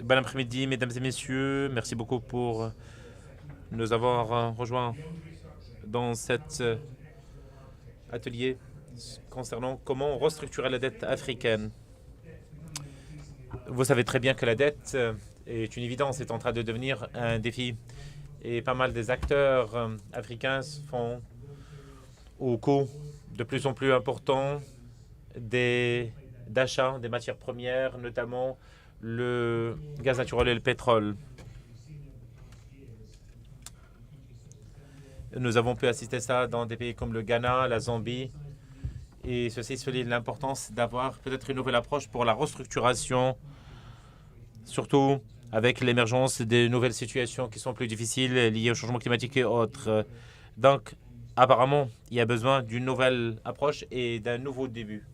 Bon après-midi, mesdames et messieurs. Merci beaucoup pour nous avoir rejoints dans cet atelier concernant comment restructurer la dette africaine. Vous savez très bien que la dette est une évidence, est en train de devenir un défi. Et pas mal des acteurs africains font au coût de plus en plus important d'achats des matières premières, notamment le gaz naturel et le pétrole. Nous avons pu assister à ça dans des pays comme le Ghana, la Zambie, et ceci souligne l'importance d'avoir peut-être une nouvelle approche pour la restructuration, surtout avec l'émergence de nouvelles situations qui sont plus difficiles liées au changement climatique et autres. Donc, apparemment, il y a besoin d'une nouvelle approche et d'un nouveau début.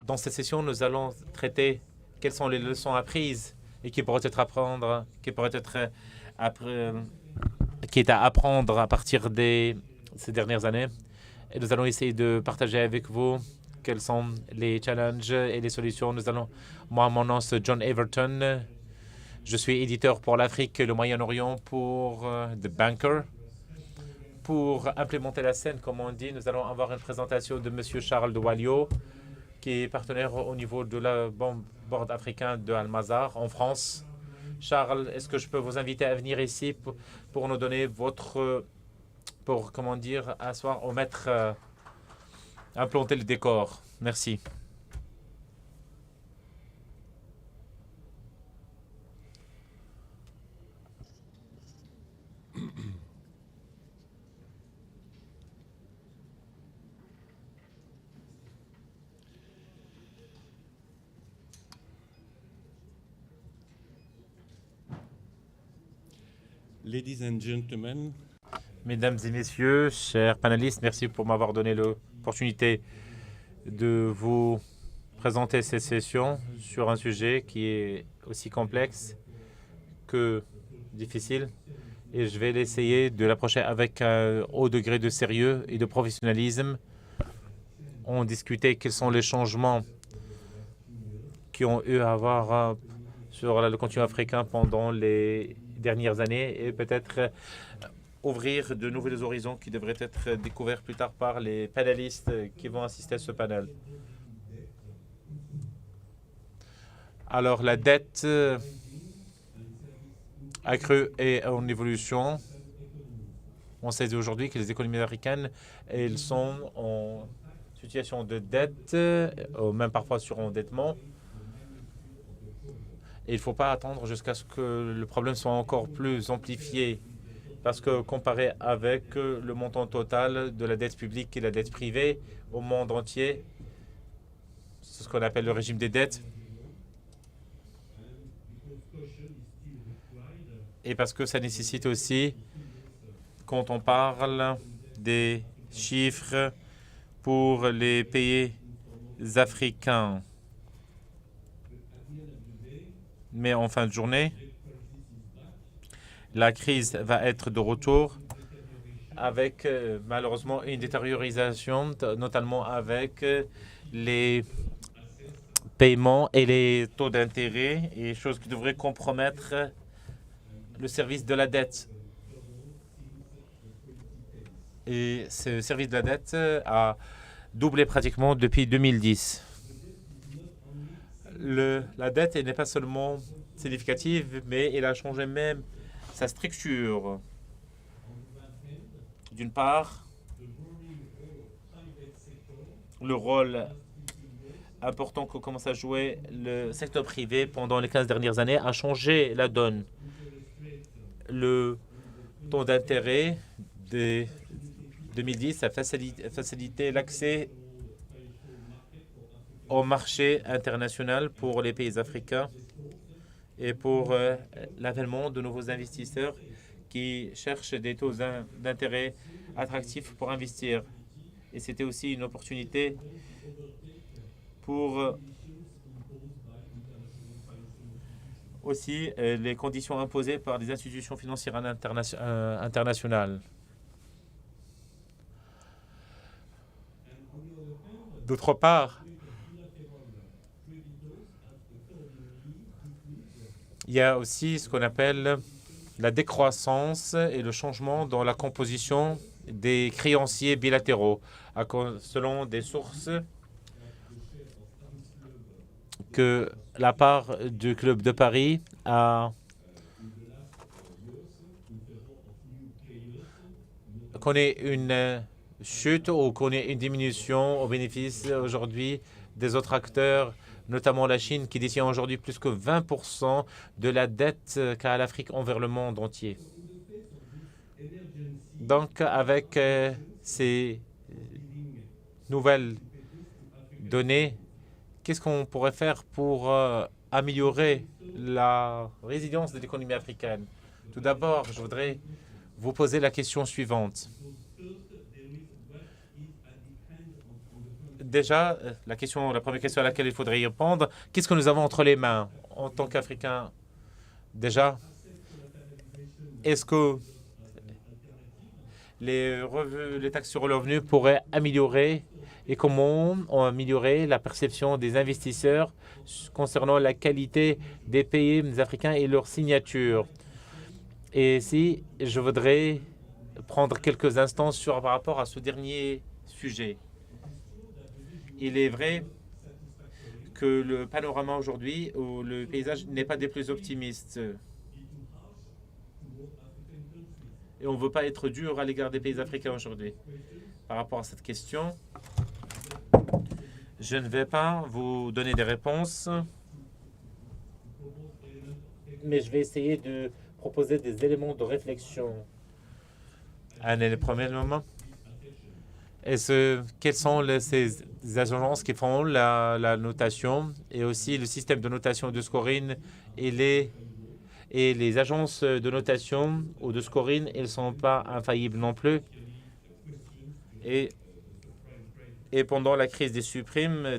Dans cette session, nous allons traiter quelles sont les leçons apprises et qui pourraient être qui est à apprendre à partir de ces dernières années. Et nous allons essayer de partager avec vous quels sont les challenges et les solutions. Moi, mon nom c'est John Everton. Je suis éditeur pour l'Afrique et le Moyen-Orient pour The Banker. Pour implémenter la scène, comme on dit, nous allons avoir une présentation de M. Charles de Wallio, qui est partenaire au niveau de la board africain de Al-Mazar en France. Charles, est-ce que je peux vous inviter à venir ici pour nous donner pour, comment dire, asseoir, au maître, implanter le décor. Merci. Ladies and gentlemen, mesdames et messieurs, chers panélistes, merci pour m'avoir donné l'opportunité de vous présenter cette session sur un sujet qui est aussi complexe que difficile. Et je vais l'essayer de l'approcher avec un haut degré de sérieux et de professionnalisme. On discutait quels sont les changements qui ont eu à avoir sur le continent africain pendant les dernières années et peut-être ouvrir de nouveaux horizons qui devraient être découverts plus tard par les panélistes qui vont assister à ce panel. Alors, la dette accrue et en évolution. On sait aujourd'hui que les économies africaines, elles sont en situation de dette, même parfois sur endettement. Et il ne faut pas attendre jusqu'à ce que le problème soit encore plus amplifié. Parce que comparé avec le montant total de la dette publique et la dette privée au monde entier, c'est ce qu'on appelle le régime des dettes. Et parce que ça nécessite aussi, quand on parle des chiffres pour les pays africains, mais en fin de journée, la crise va être de retour avec malheureusement une détériorisation, notamment avec les paiements et les taux d'intérêt, et choses qui devraient compromettre le service de la dette. Et ce service de la dette a doublé pratiquement depuis 2010. La dette n'est pas seulement significative, mais elle a changé même sa structure. D'une part, le rôle important que commence à jouer le secteur privé pendant les 15 dernières années a changé la donne. Le taux d'intérêt de 2010 a facilité l'accès au marché international pour les pays africains et pour l'avènement de nouveaux investisseurs qui cherchent des taux d'intérêt attractifs pour investir. Et c'était aussi une opportunité pour aussi les conditions imposées par des institutions financières internationales. D'autre part, il y a aussi ce qu'on appelle la décroissance et le changement dans la composition des créanciers bilatéraux, selon des sources que la part du Club de Paris connaît une chute ou connaît une diminution au bénéfice aujourd'hui des autres acteurs, notamment la Chine, qui détient aujourd'hui plus que 20% de la dette qu'a l'Afrique envers le monde entier. Donc, avec ces nouvelles données, qu'est-ce qu'on pourrait faire pour améliorer la résilience de l'économie africaine? Tout d'abord, je voudrais vous poser la question suivante. Déjà, la première question à laquelle il faudrait y répondre, qu'est-ce que nous avons entre les mains en tant qu'Africains? Déjà, est-ce que les taxes sur le revenu pourraient améliorer et comment améliorer la perception des investisseurs concernant la qualité des pays africains et leur signature? Et si je voudrais prendre quelques instants par rapport à ce dernier sujet. Il est vrai que le panorama aujourd'hui, ou le paysage n'est pas des plus optimistes. Et on ne veut pas être dur à l'égard des pays africains aujourd'hui. Par rapport à cette question, je ne vais pas vous donner des réponses, mais je vais essayer de proposer des éléments de réflexion. Le premier moment, quelles sont ces agences qui font la notation et aussi le système de notation de scoring et les agences de notation ou de scoring, elles ne sont pas infaillibles non plus. Et pendant la crise des subprimes,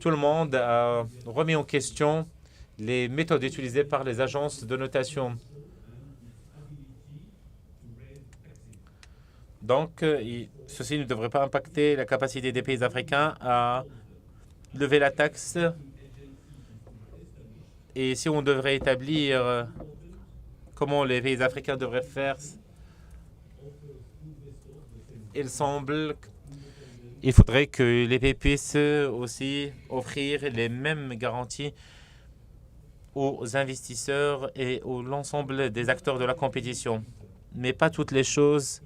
tout le monde a remis en question les méthodes utilisées par les agences de notation. Donc, ceci ne devrait pas impacter la capacité des pays africains à lever la taxe. Et si on devrait établir comment les pays africains devraient faire, il semble qu'il faudrait que les pays puissent aussi offrir les mêmes garanties aux investisseurs et à l'ensemble des acteurs de la compétition. Mais pas toutes les choses,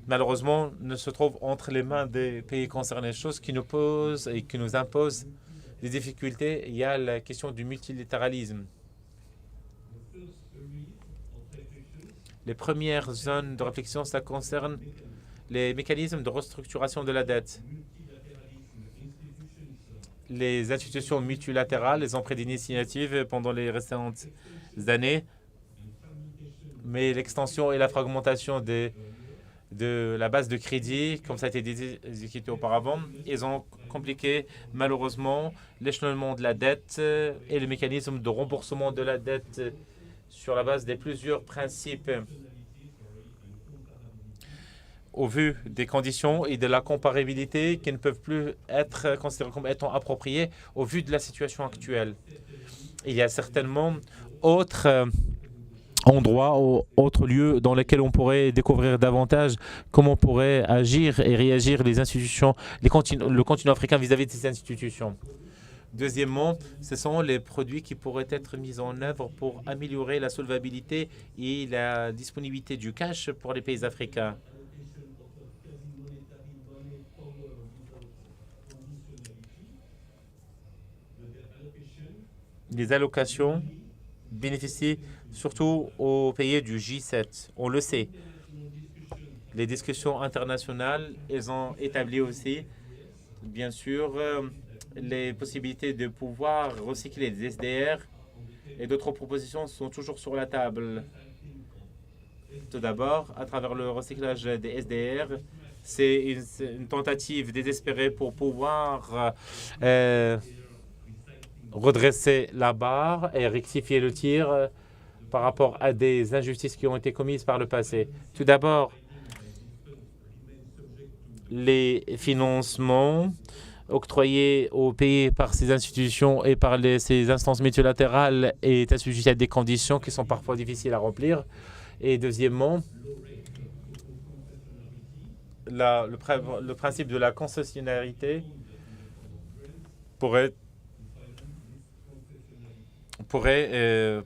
malheureusement, ne se trouvent entre les mains des pays concernés. Chose qui nous pose et qui nous impose des difficultés. Il y a la question du multilatéralisme. Les premières zones de réflexion, ça concerne les mécanismes de restructuration de la dette. Les institutions multilatérales, ont pris des initiatives pendant les récentes années, mais l'extension et la fragmentation de la base de crédit, comme ça a été discuté auparavant, ils ont compliqué malheureusement l'échelonnement de la dette et le mécanisme de remboursement de la dette sur la base des plusieurs principes. Au vu des conditions et de la comparabilité qui ne peuvent plus être considérées comme étant appropriées au vu de la situation actuelle. Il y a certainement autres endroits ou autres lieux dans lesquels on pourrait découvrir davantage comment pourraient agir et réagir les institutions, le continent africain vis-à-vis de ces institutions. Deuxièmement, ce sont les produits qui pourraient être mis en œuvre pour améliorer la solvabilité et la disponibilité du cash pour les pays africains. Les allocations bénéficient surtout aux pays du G7. On le sait. Les discussions internationales, elles ont établi aussi, bien sûr, les possibilités de pouvoir recycler des SDR et d'autres propositions sont toujours sur la table. Tout d'abord, à travers le recyclage des SDR, c'est une tentative désespérée pour pouvoir redresser la barre et rectifier le tir par rapport à des injustices qui ont été commises par le passé. Tout d'abord, les financements octroyés aux pays par ces institutions et par ces instances multilatérales est assujetti à des conditions qui sont parfois difficiles à remplir. Et deuxièmement, le principe de la concessionnalité pourrait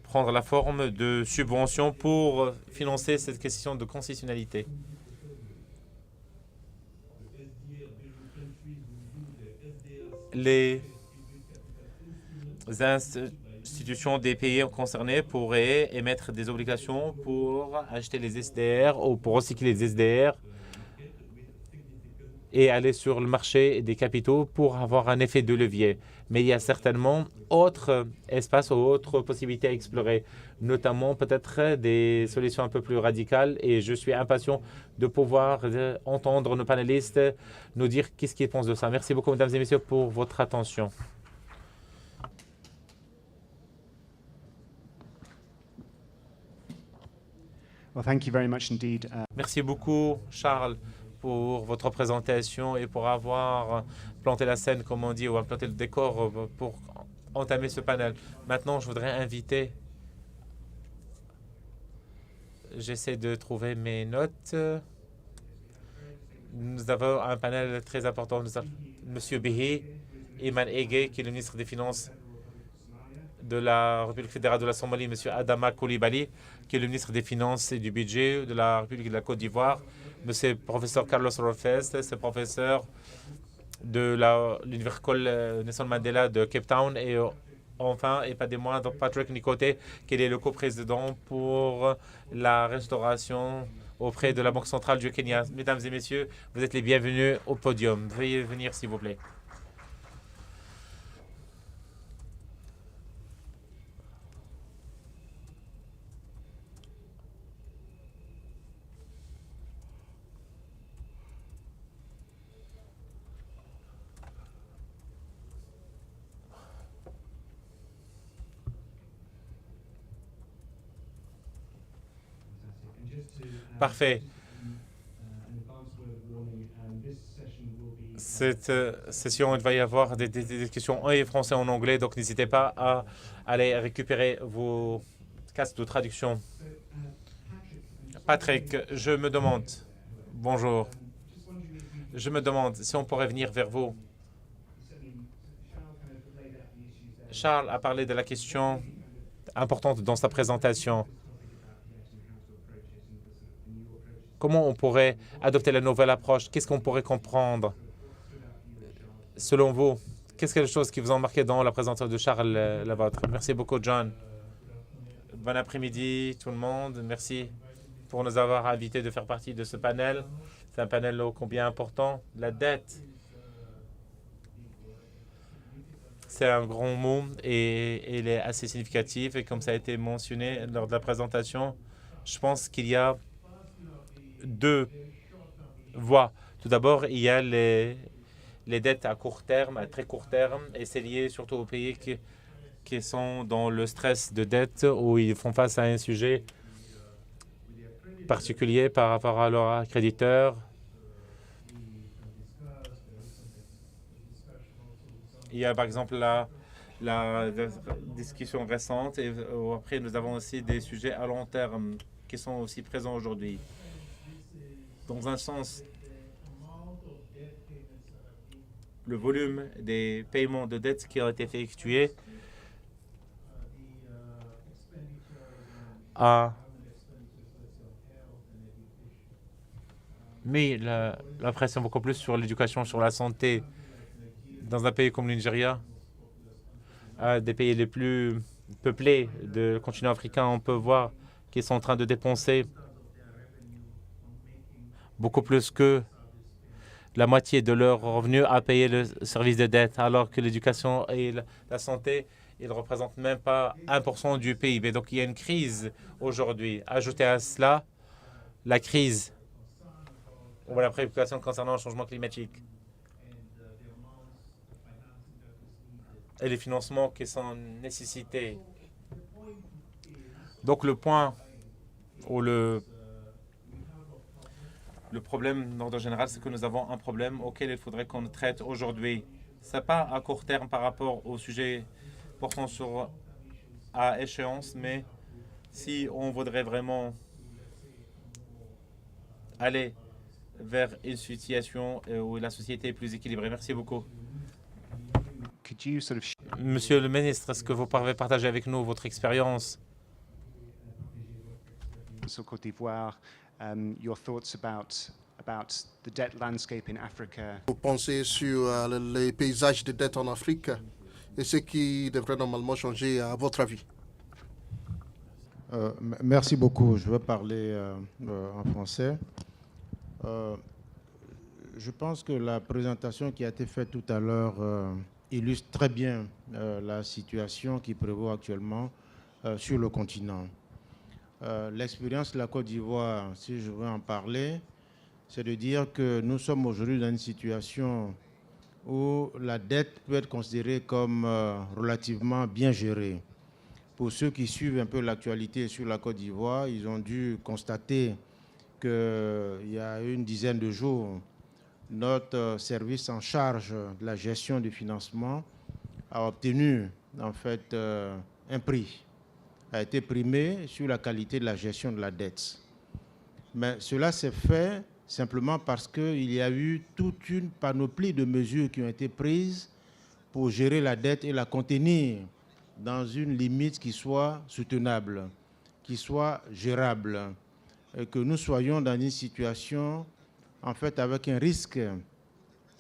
prendre la forme de subventions pour financer cette question de concessionnalité. Les institutions des pays concernés pourraient émettre des obligations pour acheter les SDR ou pour recycler les SDR et aller sur le marché des capitaux pour avoir un effet de levier. Mais il y a certainement autres espaces ou autres possibilités à explorer, notamment peut-être des solutions un peu plus radicales. Et je suis impatient de pouvoir entendre nos panélistes nous dire qu'est-ce qu'ils pensent de ça. Merci beaucoup, mesdames et messieurs, pour votre attention. Well, thank you very much indeed. Merci beaucoup, Charles, pour votre présentation et pour avoir planté la scène, comme on dit, ou implanté le décor pour entamer ce panel. Maintenant, je voudrais inviter... J'essaie de trouver mes notes. Nous avons un panel très important. Nous avons M. Bihi, Iman Ege, qui est le ministre des Finances de la République fédérale de la Somalie, M. Adama Coulibaly, qui est le ministre des Finances et du Budget de la République de la Côte d'Ivoire, M. professeur Carlos Rofest, c'est professeur de l'Université Nelson Mandela de Cape Town, et enfin, et pas des moindres, Patrick Nicoté, qui est le coprésident pour la restauration auprès de la Banque centrale du Kenya. Mesdames et messieurs, vous êtes les bienvenus au podium. Veuillez venir, s'il vous plaît. Parfait. Cette session, il va y avoir des questions en français et en anglais, donc n'hésitez pas à aller récupérer vos casques de traduction. Patrick, je me demande, bonjour, je me demande si on pourrait venir vers vous. Charles a parlé de la question importante dans sa présentation. Comment on pourrait adopter la nouvelle approche? Qu'est-ce qu'on pourrait comprendre? Selon vous, qu'est-ce que les choses qui vous ont marqué dans la présentation de Charles, la vôtre? Merci beaucoup, John. Bon après-midi, tout le monde. Merci pour nous avoir invités de faire partie de ce panel. C'est un panel ô combien important. La dette, c'est un grand mot et il est assez significatif. Et comme ça a été mentionné lors de la présentation, je pense qu'il y a deux voies. Tout d'abord, il y a les dettes à court terme, à très court terme, et c'est lié surtout aux pays qui sont dans le stress de dette, où ils font face à un sujet particulier par rapport à leurs créditeurs. Il y a par exemple la discussion récente, et après nous avons aussi des sujets à long terme qui sont aussi présents aujourd'hui. Dans un sens, le volume des paiements de dettes qui ont été effectués a mis la pression beaucoup plus sur l'éducation, sur la santé. Dans un pays comme le Nigeria, des pays les plus peuplés du continent africain, on peut voir qu'ils sont en train de dépenser beaucoup plus que la moitié de leurs revenus à payer le service de dette, alors que l'éducation et la santé, ils ne représentent même pas 1% du PIB. Donc il y a une crise aujourd'hui. Ajoutez à cela la crise ou la préoccupation concernant le changement climatique. et les financements qui sont nécessités. Donc le point ou le problème d'ordre général, c'est que nous avons un problème auquel il faudrait qu'on traite aujourd'hui. Ce n'est pas à court terme par rapport au sujet portant à échéance, mais si on voudrait vraiment aller vers une situation où la société est plus équilibrée. Merci beaucoup. Could you sort of Monsieur le ministre, est-ce que vous pouvez partager avec nous votre expérience sur Côte d'Ivoire, your thoughts about the debt landscape in Africa? Vous pensez sur les paysages de dette en Afrique et ce qui devrait normalement changer à votre avis? Merci beaucoup. Je vais parler en français. Je pense que la présentation qui a été faite tout à l'heure illustre très bien la situation qui prévaut actuellement sur le continent. L'expérience de la Côte d'Ivoire, si je veux en parler, c'est de dire que nous sommes aujourd'hui dans une situation où la dette peut être considérée comme relativement bien gérée. Pour ceux qui suivent un peu l'actualité sur la Côte d'Ivoire, ils ont dû constater qu'il y a une dizaine de jours, notre service en charge de la gestion du financement a obtenu en fait un prix, a été primé sur la qualité de la gestion de la dette. Mais cela s'est fait simplement parce qu'il y a eu toute une panoplie de mesures qui ont été prises pour gérer la dette et la contenir dans une limite qui soit soutenable, qui soit gérable, et que nous soyons dans une situation en fait avec un risque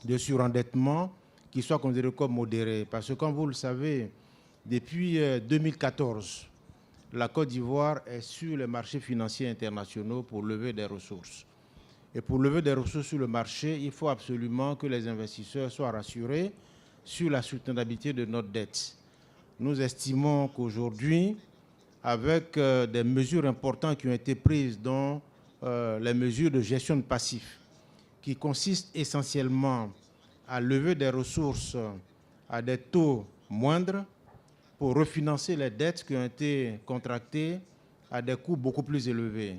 de surendettement qui soit considéré comme modéré. Parce que comme vous le savez, depuis 2014, la Côte d'Ivoire est sur les marchés financiers internationaux pour lever des ressources. Et pour lever des ressources sur le marché, il faut absolument que les investisseurs soient rassurés sur la soutenabilité de notre dette. Nous estimons qu'aujourd'hui, avec des mesures importantes qui ont été prises, dont les mesures de gestion de passifs, qui consistent essentiellement à lever des ressources à des taux moindres pour refinancer les dettes qui ont été contractées à des coûts beaucoup plus élevés.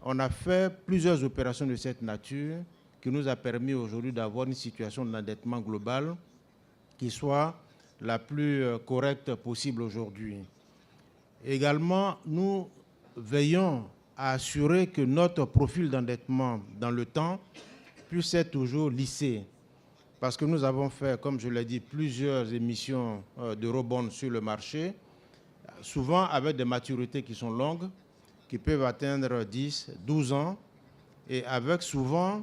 On a fait plusieurs opérations de cette nature qui nous a permis aujourd'hui d'avoir une situation d'endettement global qui soit la plus correcte possible aujourd'hui. Également, nous veillons à assurer que notre profil d'endettement dans le temps puisse être toujours lissé. Parce que nous avons fait, comme je l'ai dit, plusieurs émissions d'eurobonds sur le marché, souvent avec des maturités qui sont longues, qui peuvent atteindre 10, 12 ans, et avec souvent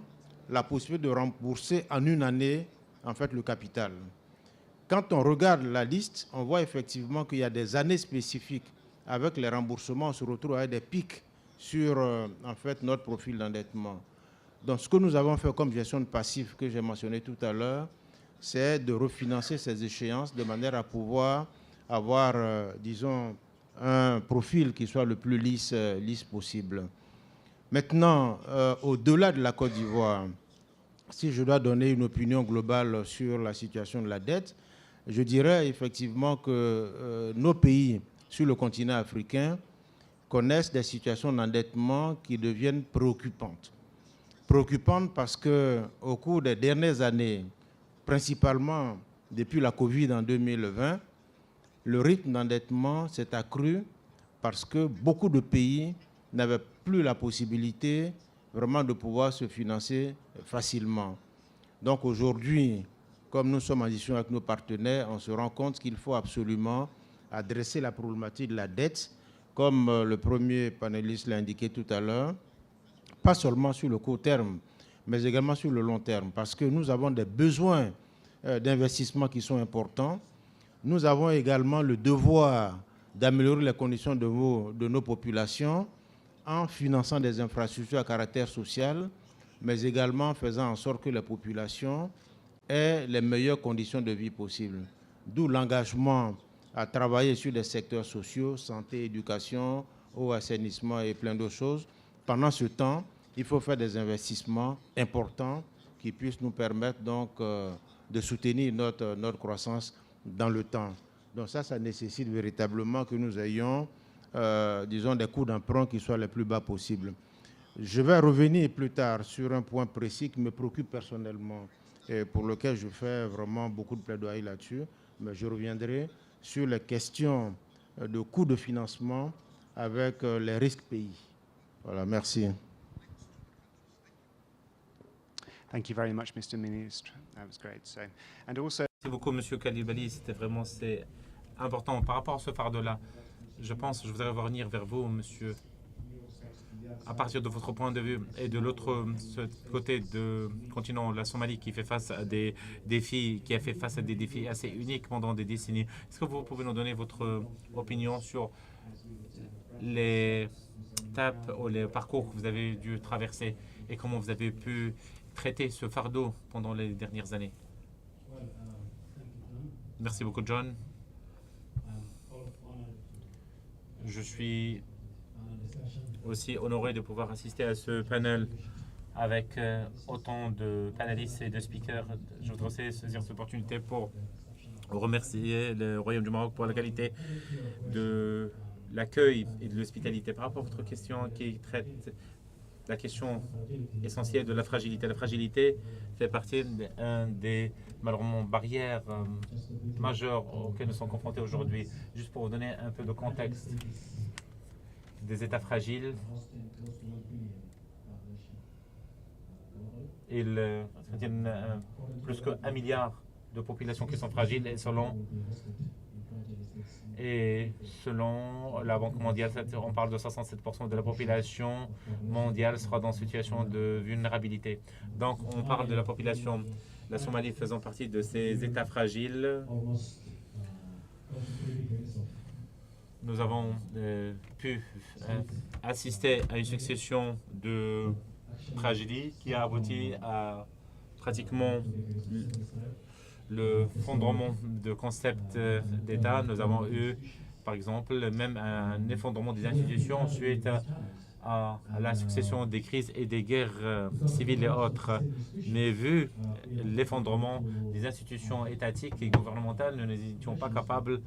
la possibilité de rembourser en une année en fait, le capital. Quand on regarde la liste, on voit effectivement qu'il y a des années spécifiques. Avec les remboursements, on se retrouve avec des pics sur en fait, notre profil d'endettement. Donc, ce que nous avons fait comme gestion de passifs que j'ai mentionné tout à l'heure, c'est de refinancer ces échéances de manière à pouvoir avoir, disons, un profil qui soit le plus lisse possible. Maintenant, au-delà de la Côte d'Ivoire, si je dois donner une opinion globale sur la situation de la dette, je dirais effectivement que nos pays sur le continent africain connaissent des situations d'endettement qui deviennent préoccupantes. Préoccupantes parce qu'au cours des dernières années, principalement depuis la Covid en 2020, le rythme d'endettement s'est accru parce que beaucoup de pays n'avaient plus la possibilité vraiment de pouvoir se financer facilement. Donc aujourd'hui, comme nous sommes en discussion avec nos partenaires, on se rend compte qu'il faut absolument adresser la problématique de la dette, comme le premier panéliste l'a indiqué tout à l'heure, pas seulement sur le court terme, mais également sur le long terme, parce que nous avons des besoins d'investissement qui sont importants. Nous avons également le devoir d'améliorer les conditions de nos populations en finançant des infrastructures à caractère social, mais également en faisant en sorte que les populations aient les meilleures conditions de vie possibles. D'où l'engagement à travailler sur des secteurs sociaux, santé, éducation, eau, assainissement et plein d'autres choses. Pendant ce temps, il faut faire des investissements importants qui puissent nous permettre donc de soutenir notre croissance dans le temps. Donc ça nécessite véritablement que nous ayons, disons, des coûts d'emprunt qui soient les plus bas possibles. Je vais revenir plus tard sur un point précis qui me préoccupe personnellement et pour lequel je fais vraiment beaucoup de plaidoyer là-dessus, mais je reviendrai sur les questions de coûts de financement avec les risques pays. Voilà, merci. Thank you very much, Mr. Ministre. That was great. So, and also, Merci beaucoup, Monsieur Khalibali. C'était vraiment important. Par rapport à ce fardeau-là, je voudrais revenir vers vous, Monsieur. À partir de votre point de vue et de l'autre côté du continent, la Somalie qui fait face à des défis, qui a fait face à des défis assez uniques pendant des décennies. Est-ce que vous pouvez nous donner votre opinion sur les étapes ou les parcours que vous avez dû traverser et comment vous avez pu traiter ce fardeau pendant les dernières années? Merci beaucoup, John. Je suis aussi honoré de pouvoir assister à ce panel avec autant de panélistes et de speakers. Je voudrais aussi saisir cette opportunité pour remercier le Royaume du Maroc pour la qualité de l'accueil et de l'hospitalité. Par rapport à votre question qui traite la question essentielle de la fragilité. La fragilité fait partie d'une des malheureusement barrières majeures auxquelles nous sommes confrontés aujourd'hui. Juste pour vous donner un peu de contexte, des États fragiles, ils contiennent plus que 1 milliard de populations qui sont fragiles et selon la Banque mondiale, on parle de 67% de la population mondiale sera dans une situation de vulnérabilité. Donc on parle de la population, la Somalie faisant partie de ces États fragiles. Nous avons pu assister à une succession de tragédies qui a abouti à pratiquement le fondement de concept d'État. Nous avons eu, par exemple, même un effondrement des institutions suite à la succession des crises et des guerres civiles et autres. Mais vu l'effondrement des institutions étatiques et gouvernementales, nous n'étions pas capables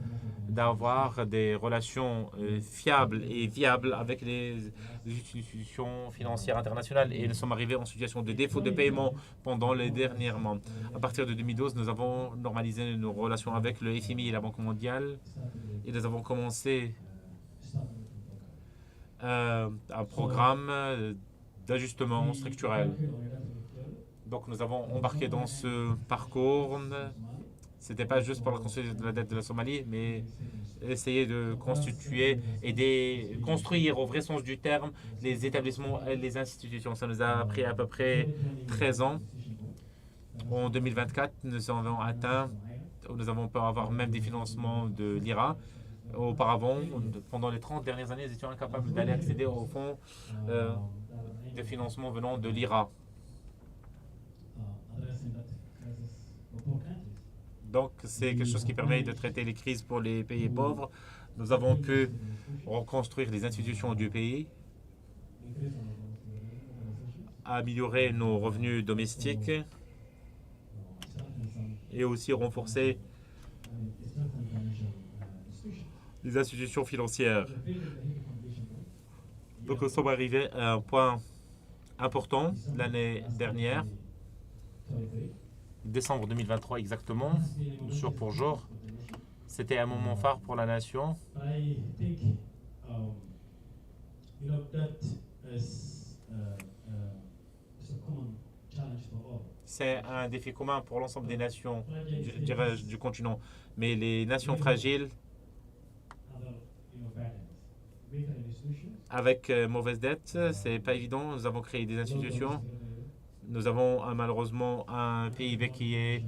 d'avoir des relations fiables et viables avec les institutions financières internationales. Et nous sommes arrivés en situation de défaut de paiement pendant les derniers mois. À partir de 2012, nous avons normalisé nos relations avec le FMI et la Banque mondiale et nous avons commencé un programme d'ajustement structurel. Donc nous avons embarqué dans ce parcours. Ce n'était pas juste pour la construction de la dette de la Somalie, mais essayer de constituer et de construire au vrai sens du terme les établissements et les institutions. Ça nous a pris à peu près 13 ans. En 2024, nous avons atteint, nous avons pu avoir même des financements de l'IRA. Auparavant, pendant les 30 dernières années, nous étions incapables d'aller accéder au fonds de financement venant de l'IRA. Donc, c'est quelque chose qui permet de traiter les crises pour les pays pauvres. Nous avons pu reconstruire les institutions du pays, améliorer nos revenus domestiques et aussi renforcer les institutions financières. Donc nous sommes arrivés à un point important l'année dernière, décembre 2023 exactement, jour pour jour. C'était un moment phare pour la nation. C'est un défi commun pour l'ensemble des nations, je dirais, du continent. Mais les nations fragiles, avec mauvaise dette, c'est pas évident. Nous avons créé des institutions. Nous avons malheureusement un PIB qui est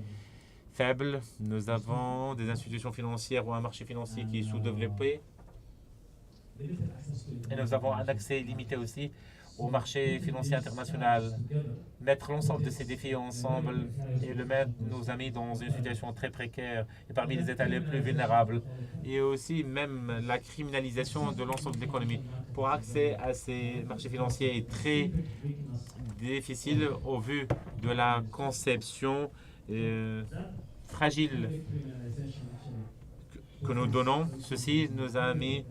faible. Nous avons des institutions financières ou un marché financier qui est sous-développé. Et nous avons un accès limité aussi au marché financier international. Mettre l'ensemble de ces défis ensemble et le mettre nos amis dans une situation très précaire et parmi les États les plus vulnérables. Et aussi même la criminalisation de l'ensemble de l'économie. Pour accès à ces marchés financiers est très difficile au vu de la conception fragile que nous donnons, ceci nous a mis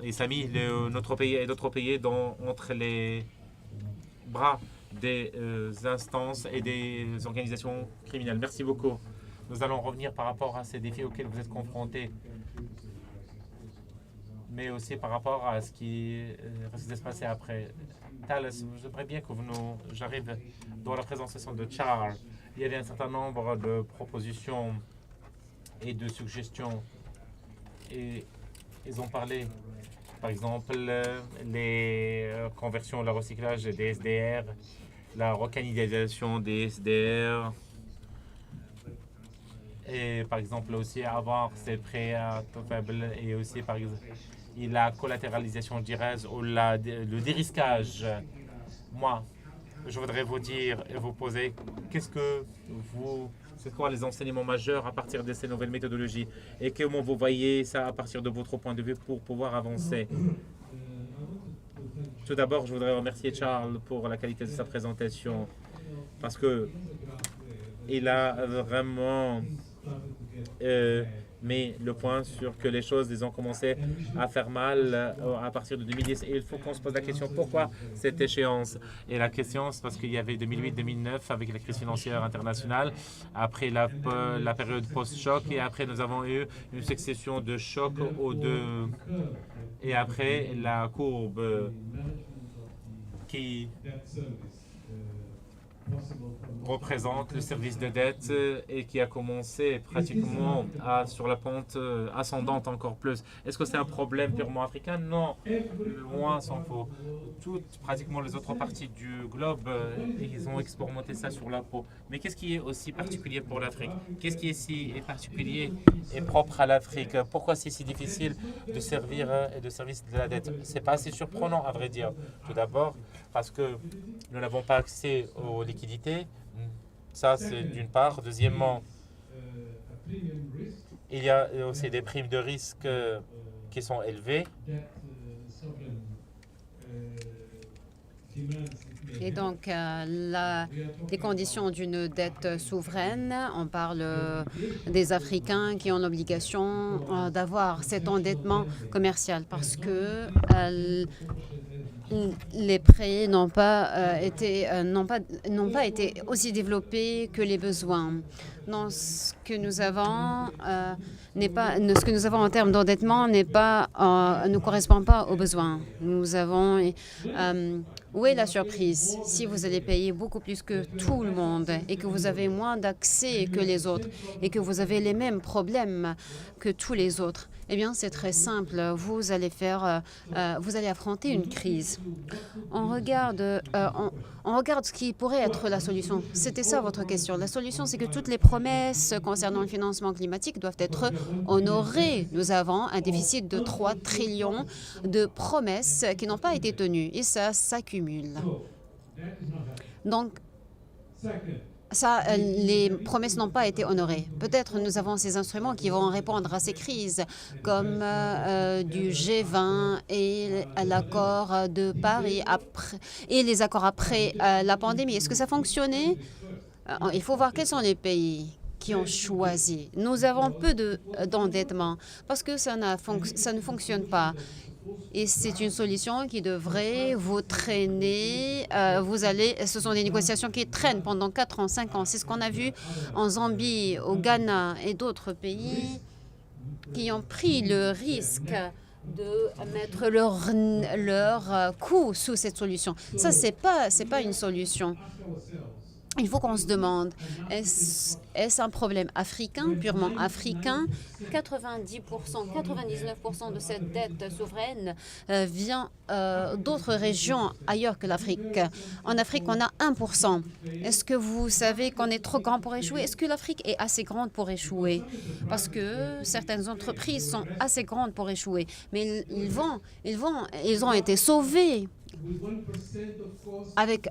et ça a mis notre pays et d'autres pays entre les bras des instances et des organisations criminelles. Merci beaucoup. Nous allons revenir par rapport à ces défis auxquels vous êtes confrontés, mais aussi par rapport à ce qui risque de se passer après. Thales, j'aimerais bien que j'arrive dans la présentation de Charles. Il y avait un certain nombre de propositions et de suggestions. Et ils ont parlé, par exemple, les conversions, le recyclage des SDR, la recanalisation des SDR, et par exemple aussi avoir ces prêts à taux faible, et aussi par exemple la collatéralisation, je dirais, ou le dérisquage. Moi, je voudrais vous dire et vous poser, c'est quoi les enseignements majeurs à partir de ces nouvelles méthodologies et comment vous voyez ça à partir de votre point de vue pour pouvoir avancer? Tout d'abord, je voudrais remercier Charles pour la qualité de sa présentation parce que il a vraiment mis le point sur que les choses ont commencé à faire mal à partir de 2010. Et il faut qu'on se pose la question, pourquoi cette échéance? Et la question, c'est parce qu'il y avait 2008-2009 avec la crise financière internationale, après la période post-choc, et après nous avons eu une succession de chocs et après la courbe qui représente le service de dette et qui a commencé pratiquement sur la pente ascendante encore plus. Est-ce que c'est un problème purement africain? Non, loin s'en faut. Pratiquement les autres parties du globe, ils ont expérimenté ça sur la peau. Mais qu'est-ce qui est aussi particulier pour l'Afrique? Qu'est-ce qui est particulier et propre à l'Afrique? Pourquoi c'est si difficile de servir et de service de la dette? C'est pas assez surprenant à vrai dire. Tout d'abord, parce que nous n'avons pas accès aux liquidités. Ça, c'est d'une part. Deuxièmement, il y a aussi des primes de risque qui sont élevées. Et donc, les conditions d'une dette souveraine, on parle des Africains qui ont l'obligation d'avoir cet endettement commercial parce que les prêts n'ont pas été aussi développés que les besoins. Donc, ce que nous avons en termes d'endettement ne correspond pas aux besoins. Nous avons où est la surprise? Si vous allez payer beaucoup plus que tout le monde et que vous avez moins d'accès que les autres et que vous avez les mêmes problèmes que tous les autres, eh bien, c'est très simple. Vous allez affronter une crise. On regarde ce qui pourrait être la solution. C'était ça votre question. La solution, c'est que toutes les promesses concernant le financement climatique doivent être honorées. Nous avons un déficit de 3 trillions de promesses qui n'ont pas été tenues et ça s'accumule. Donc, les promesses n'ont pas été honorées. Peut-être nous avons ces instruments qui vont répondre à ces crises, comme du G20 et l'accord de Paris et les accords après la pandémie. Est-ce que ça fonctionnait? Il faut voir quels sont les pays qui ont choisi. Nous avons peu d'endettement parce que ça ne fonctionne pas. Et c'est une solution qui devrait vous traîner. Ce sont des négociations qui traînent pendant 4 ans, 5 ans. C'est ce qu'on a vu en Zambie, au Ghana et d'autres pays qui ont pris le risque de mettre leur coût sous cette solution. Ça, c'est pas une solution. Il faut qu'on se demande, est-ce un problème africain, purement africain? 90%, 99% de cette dette souveraine vient d'autres régions ailleurs que l'Afrique. En Afrique, on a 1%. Est-ce que vous savez qu'on est trop grand pour échouer? Est-ce que l'Afrique est assez grande pour échouer? Parce que certaines entreprises sont assez grandes pour échouer, mais ils ont été sauvés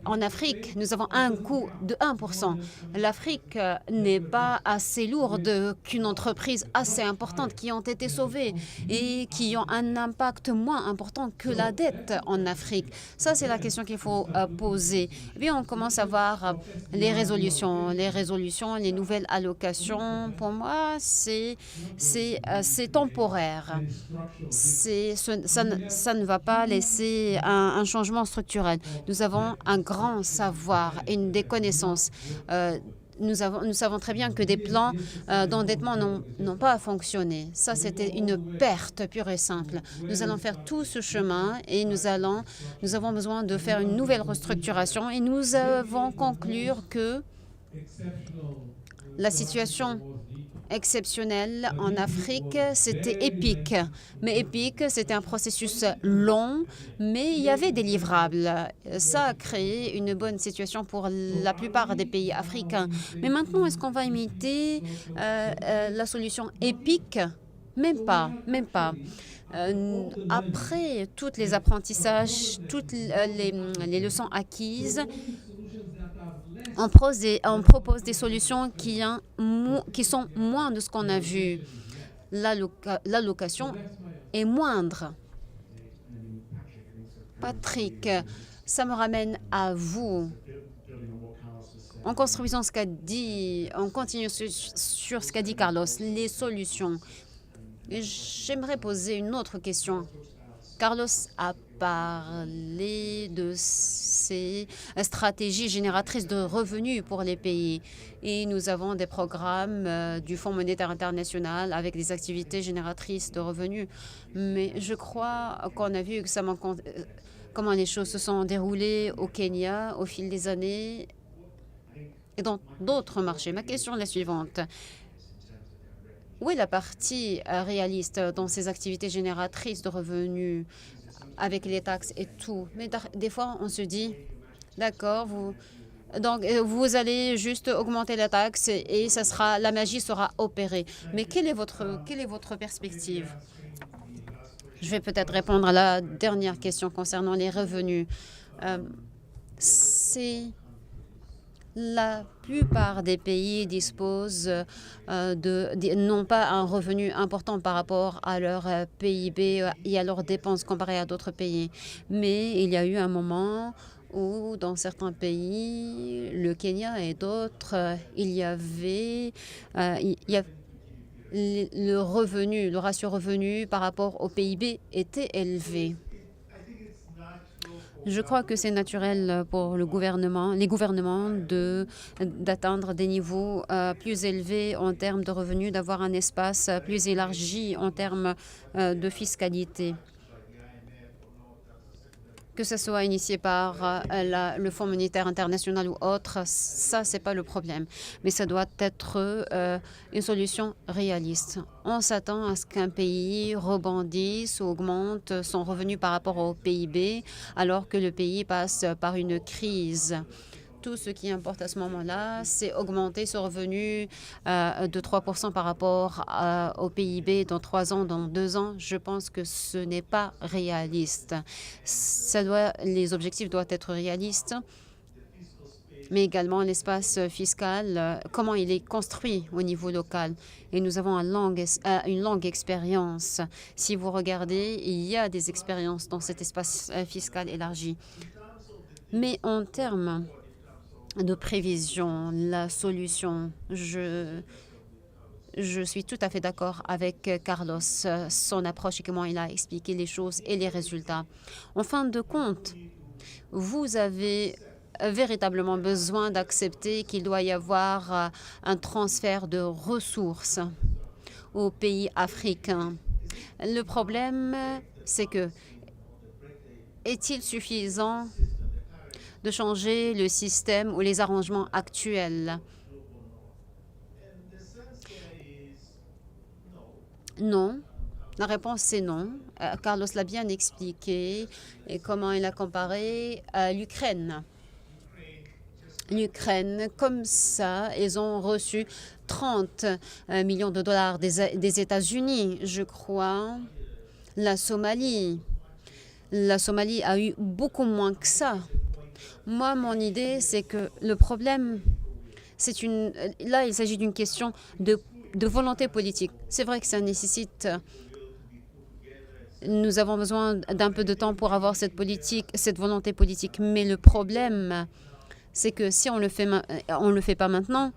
En Afrique, nous avons un coût de 1%. L'Afrique n'est pas assez lourde qu'une entreprise assez importante qui ont été sauvées et qui ont un impact moins important que la dette en Afrique. Ça, c'est la question qu'il faut poser. Et puis, on commence à voir les résolutions. Les nouvelles allocations, pour moi, c'est temporaire. Ça ne va pas laisser un changement structurel. Nous avons un grand savoir et des connaissances. Nous savons très bien que des plans d'endettement n'ont pas fonctionné. Ça, c'était une perte pure et simple. Nous allons faire tout ce chemin et nous avons besoin de faire une nouvelle restructuration et nous avons conclure que la situation exceptionnelle en Afrique, c'était épique. Mais épique, c'était un processus long, mais il y avait des livrables. Ça a créé une bonne situation pour la plupart des pays africains. Mais maintenant, est-ce qu'on va imiter la solution épique? Même pas. Après tous les apprentissages, toutes les leçons acquises, on propose des solutions qui sont moins de ce qu'on a vu. L'allocation est moindre. Patrick, ça me ramène à vous. En construisant ce qu'a dit, on continue sur ce qu'a dit Carlos, les solutions. J'aimerais poser une autre question. Carlos a parlé de ces stratégies génératrices de revenus pour les pays. Et nous avons des programmes du Fonds monétaire international avec des activités génératrices de revenus. Mais je crois qu'on a vu comment les choses se sont déroulées au Kenya au fil des années et dans d'autres marchés. Ma question est la suivante. Où est la partie réaliste dans ces activités génératrices de revenus avec les taxes et tout? Mais des fois, on se dit, d'accord, vous allez juste augmenter la taxe et la magie sera opérée. Mais quelle est votre perspective? Je vais peut-être répondre à la dernière question concernant les revenus. La plupart des pays disposent n'ont pas un revenu important par rapport à leur PIB et à leurs dépenses comparées à d'autres pays. Mais il y a eu un moment où, dans certains pays, le Kenya et d'autres, le ratio revenu par rapport au PIB était élevé. Je crois que c'est naturel pour les gouvernements d'atteindre des niveaux plus élevés en termes de revenus, d'avoir un espace plus élargi en termes de fiscalité. Que ce soit initié par le Fonds monétaire international ou autre, ça, ce n'est pas le problème. Mais ça doit être une solution réaliste. On s'attend à ce qu'un pays rebondisse ou augmente son revenu par rapport au PIB, alors que le pays passe par une crise. Tout ce qui importe à ce moment-là, c'est augmenter ce revenu de 3% par rapport au PIB dans 3 ans, dans 2 ans. Je pense que ce n'est pas réaliste. Les objectifs doivent être réalistes, mais également l'espace fiscal, comment il est construit au niveau local. Et nous avons une longue expérience. Si vous regardez, il y a des expériences dans cet espace fiscal élargi. Mais en termes de prévision, la solution, je suis tout à fait d'accord avec Carlos, son approche et comment il a expliqué les choses et les résultats. En fin de compte, vous avez véritablement besoin d'accepter qu'il doit y avoir un transfert de ressources aux pays africains. Le problème, c'est que est-il suffisant de changer le système ou les arrangements actuels? Non. La réponse, c'est non. Carlos l'a bien expliqué et comment il a comparé l'Ukraine. L'Ukraine, comme ça, ils ont reçu 30 millions de dollars des États-Unis, je crois. La Somalie, La Somalie a eu beaucoup moins que ça. Moi, mon idée, c'est que le problème, là, il s'agit d'une question de volonté politique. C'est vrai que ça nécessite... Nous avons besoin d'un peu de temps pour avoir cette volonté politique. Mais le problème, c'est que si on le fait pas maintenant,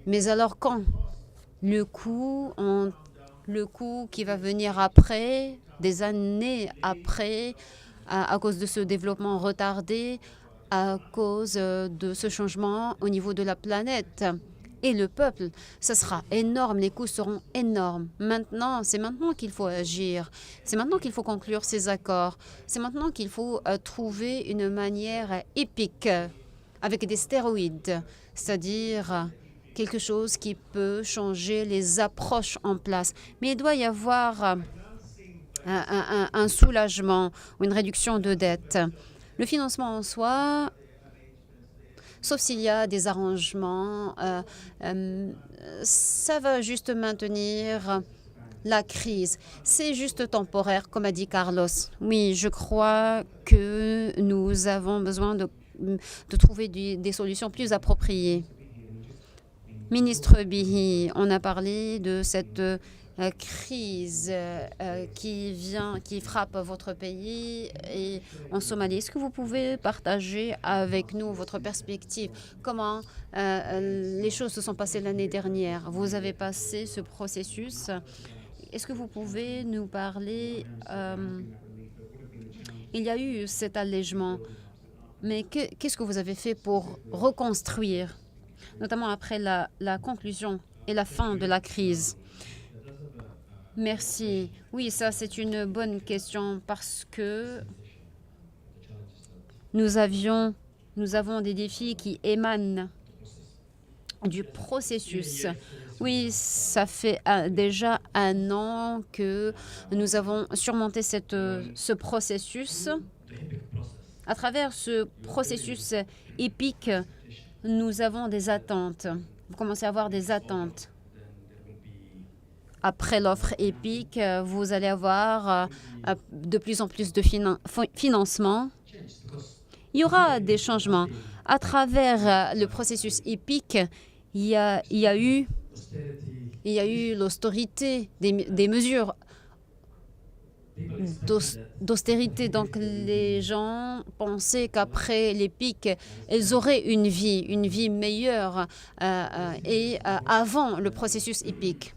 mais alors quand? Le coût qui va venir après, des années après, à cause de ce développement retardé, à cause de ce changement au niveau de la planète. Et le peuple, ça sera énorme, les coûts seront énormes. C'est maintenant qu'il faut agir. C'est maintenant qu'il faut conclure ces accords. C'est maintenant qu'il faut trouver une manière épique, avec des stéroïdes, c'est-à-dire quelque chose qui peut changer les approches en place. Mais il doit y avoir un soulagement ou une réduction de dette. Le financement en soi, sauf s'il y a des arrangements, ça va juste maintenir la crise. C'est juste temporaire, comme a dit Carlos. Oui, je crois que nous avons besoin de trouver des solutions plus appropriées. Ministre Bihi, on a parlé de cette crise qui frappe votre pays et en Somalie. Est-ce que vous pouvez partager avec nous votre perspective? Comment les choses se sont passées l'année dernière? Vous avez passé ce processus. Est-ce que vous pouvez nous parler? Il y a eu cet allègement, mais qu'est-ce que vous avez fait pour reconstruire, notamment après la conclusion et la fin de la crise? Merci. Oui, ça c'est une bonne question parce que nous avons des défis qui émanent du processus. Oui, ça fait déjà 1 an que nous avons surmonté ce processus. À travers ce processus épique, nous avons des attentes. Vous commencez à avoir des attentes. Après l'offre épique, vous allez avoir de plus en plus de financement. Il y aura des changements. À travers le processus épique, il y a eu l'austérité, des mesures d'austérité. Donc les gens pensaient qu'après les pics, elles auraient une vie meilleure avant le processus épique.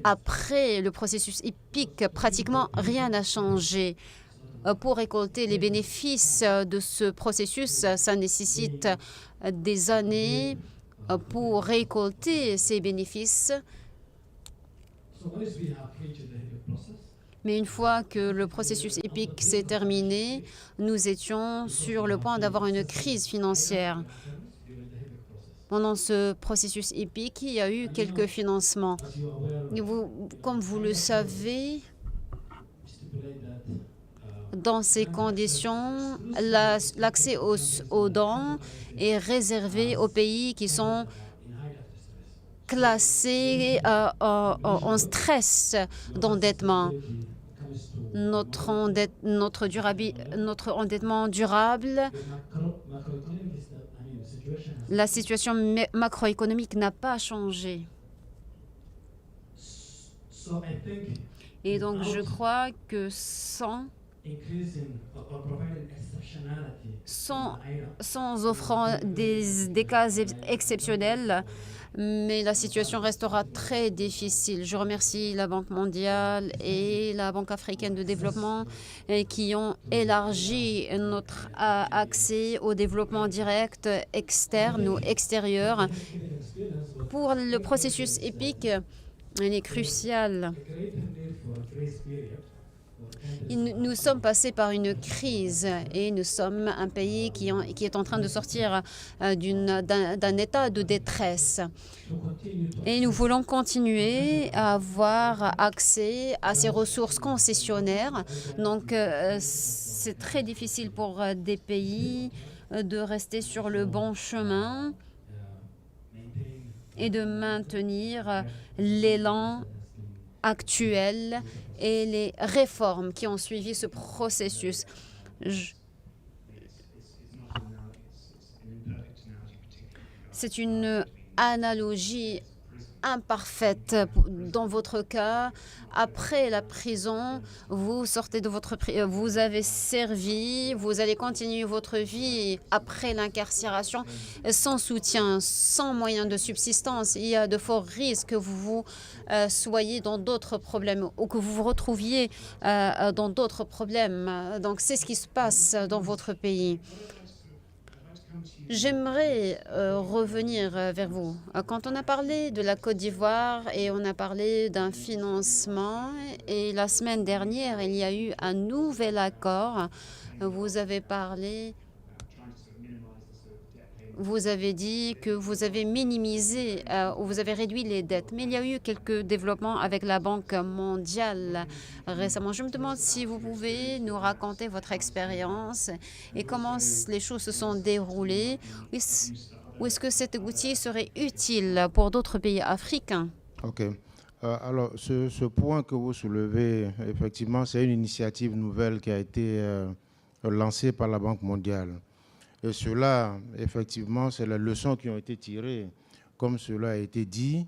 Après le processus épique, pratiquement rien n'a changé. Pour récolter les bénéfices de ce processus, ça nécessite des années pour récolter ces bénéfices. Mais une fois que le processus épique s'est terminé, nous étions sur le point d'avoir une crise financière. Pendant ce processus épique, il y a eu quelques financements. Comme vous le savez, dans ces conditions, l'accès aux dons est réservé aux pays qui sont classés en stress d'endettement. Notre endettement durable, la situation macroéconomique n'a pas changé. Et donc, je crois que sans offrant des cas exceptionnels, mais la situation restera très difficile. Je remercie la Banque mondiale et la Banque africaine de développement qui ont élargi notre accès au développement direct externe ou extérieur. Pour le processus épique, il est crucial. Nous sommes passés par une crise et nous sommes un pays qui est en train de sortir d'un état de détresse. Et nous voulons continuer à avoir accès à ces ressources concessionnaires. Donc, c'est très difficile pour des pays de rester sur le bon chemin et de maintenir l'élan actuelle et les réformes qui ont suivi ce processus. C'est une analogie imparfaite. Dans votre cas, après la prison, vous sortez de votre vous avez servi, vous allez continuer votre vie après l'incarcération sans soutien, sans moyen de subsistance. Il y a de forts risques que vous soyez dans d'autres problèmes ou que vous vous retrouviez dans d'autres problèmes. Donc c'est ce qui se passe dans votre pays. J'aimerais revenir vers vous. Quand on a parlé de la Côte d'Ivoire et on a parlé d'un financement, et la semaine dernière, il y a eu un nouvel accord. Vous avez parlé, vous avez dit que vous avez minimisé ou vous avez réduit les dettes. Mais il y a eu quelques développements avec la Banque mondiale récemment. Je me demande si vous pouvez nous raconter votre expérience et comment les choses se sont déroulées. Ou est-ce que cet outil serait utile pour d'autres pays africains? OK. Alors, ce point que vous soulevez, effectivement, c'est une initiative nouvelle qui a été lancée par la Banque mondiale. Et cela, effectivement, c'est les leçons qui ont été tirées, comme cela a été dit,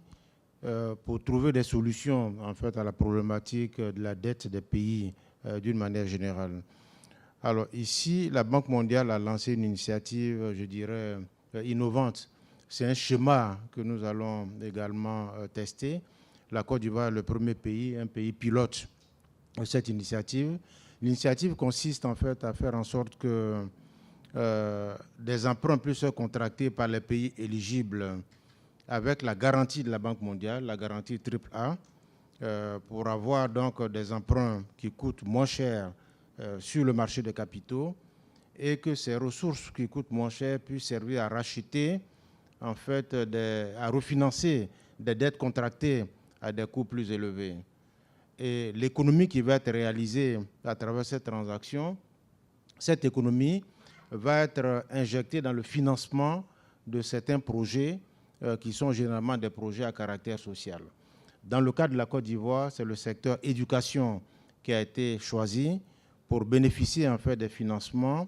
pour trouver des solutions en fait, à la problématique de la dette des pays d'une manière générale. Alors ici, la Banque mondiale a lancé une initiative, je dirais, innovante. C'est un schéma que nous allons également tester. La Côte d'Ivoire est le premier pays, un pays pilote de cette initiative. L'initiative consiste en fait à faire en sorte que des emprunts puissent être contractés par les pays éligibles avec la garantie de la Banque mondiale, la garantie AAA, pour avoir donc des emprunts qui coûtent moins cher sur le marché des capitaux et que ces ressources qui coûtent moins cher puissent servir à racheter, en fait, à refinancer des dettes contractées à des coûts plus élevés. Et l'économie qui va être réalisée à travers cette transaction, cette économie va être injecté dans le financement de certains projets qui sont généralement des projets à caractère social. Dans le cas de la Côte d'Ivoire, c'est le secteur éducation qui a été choisi pour bénéficier en fait des financements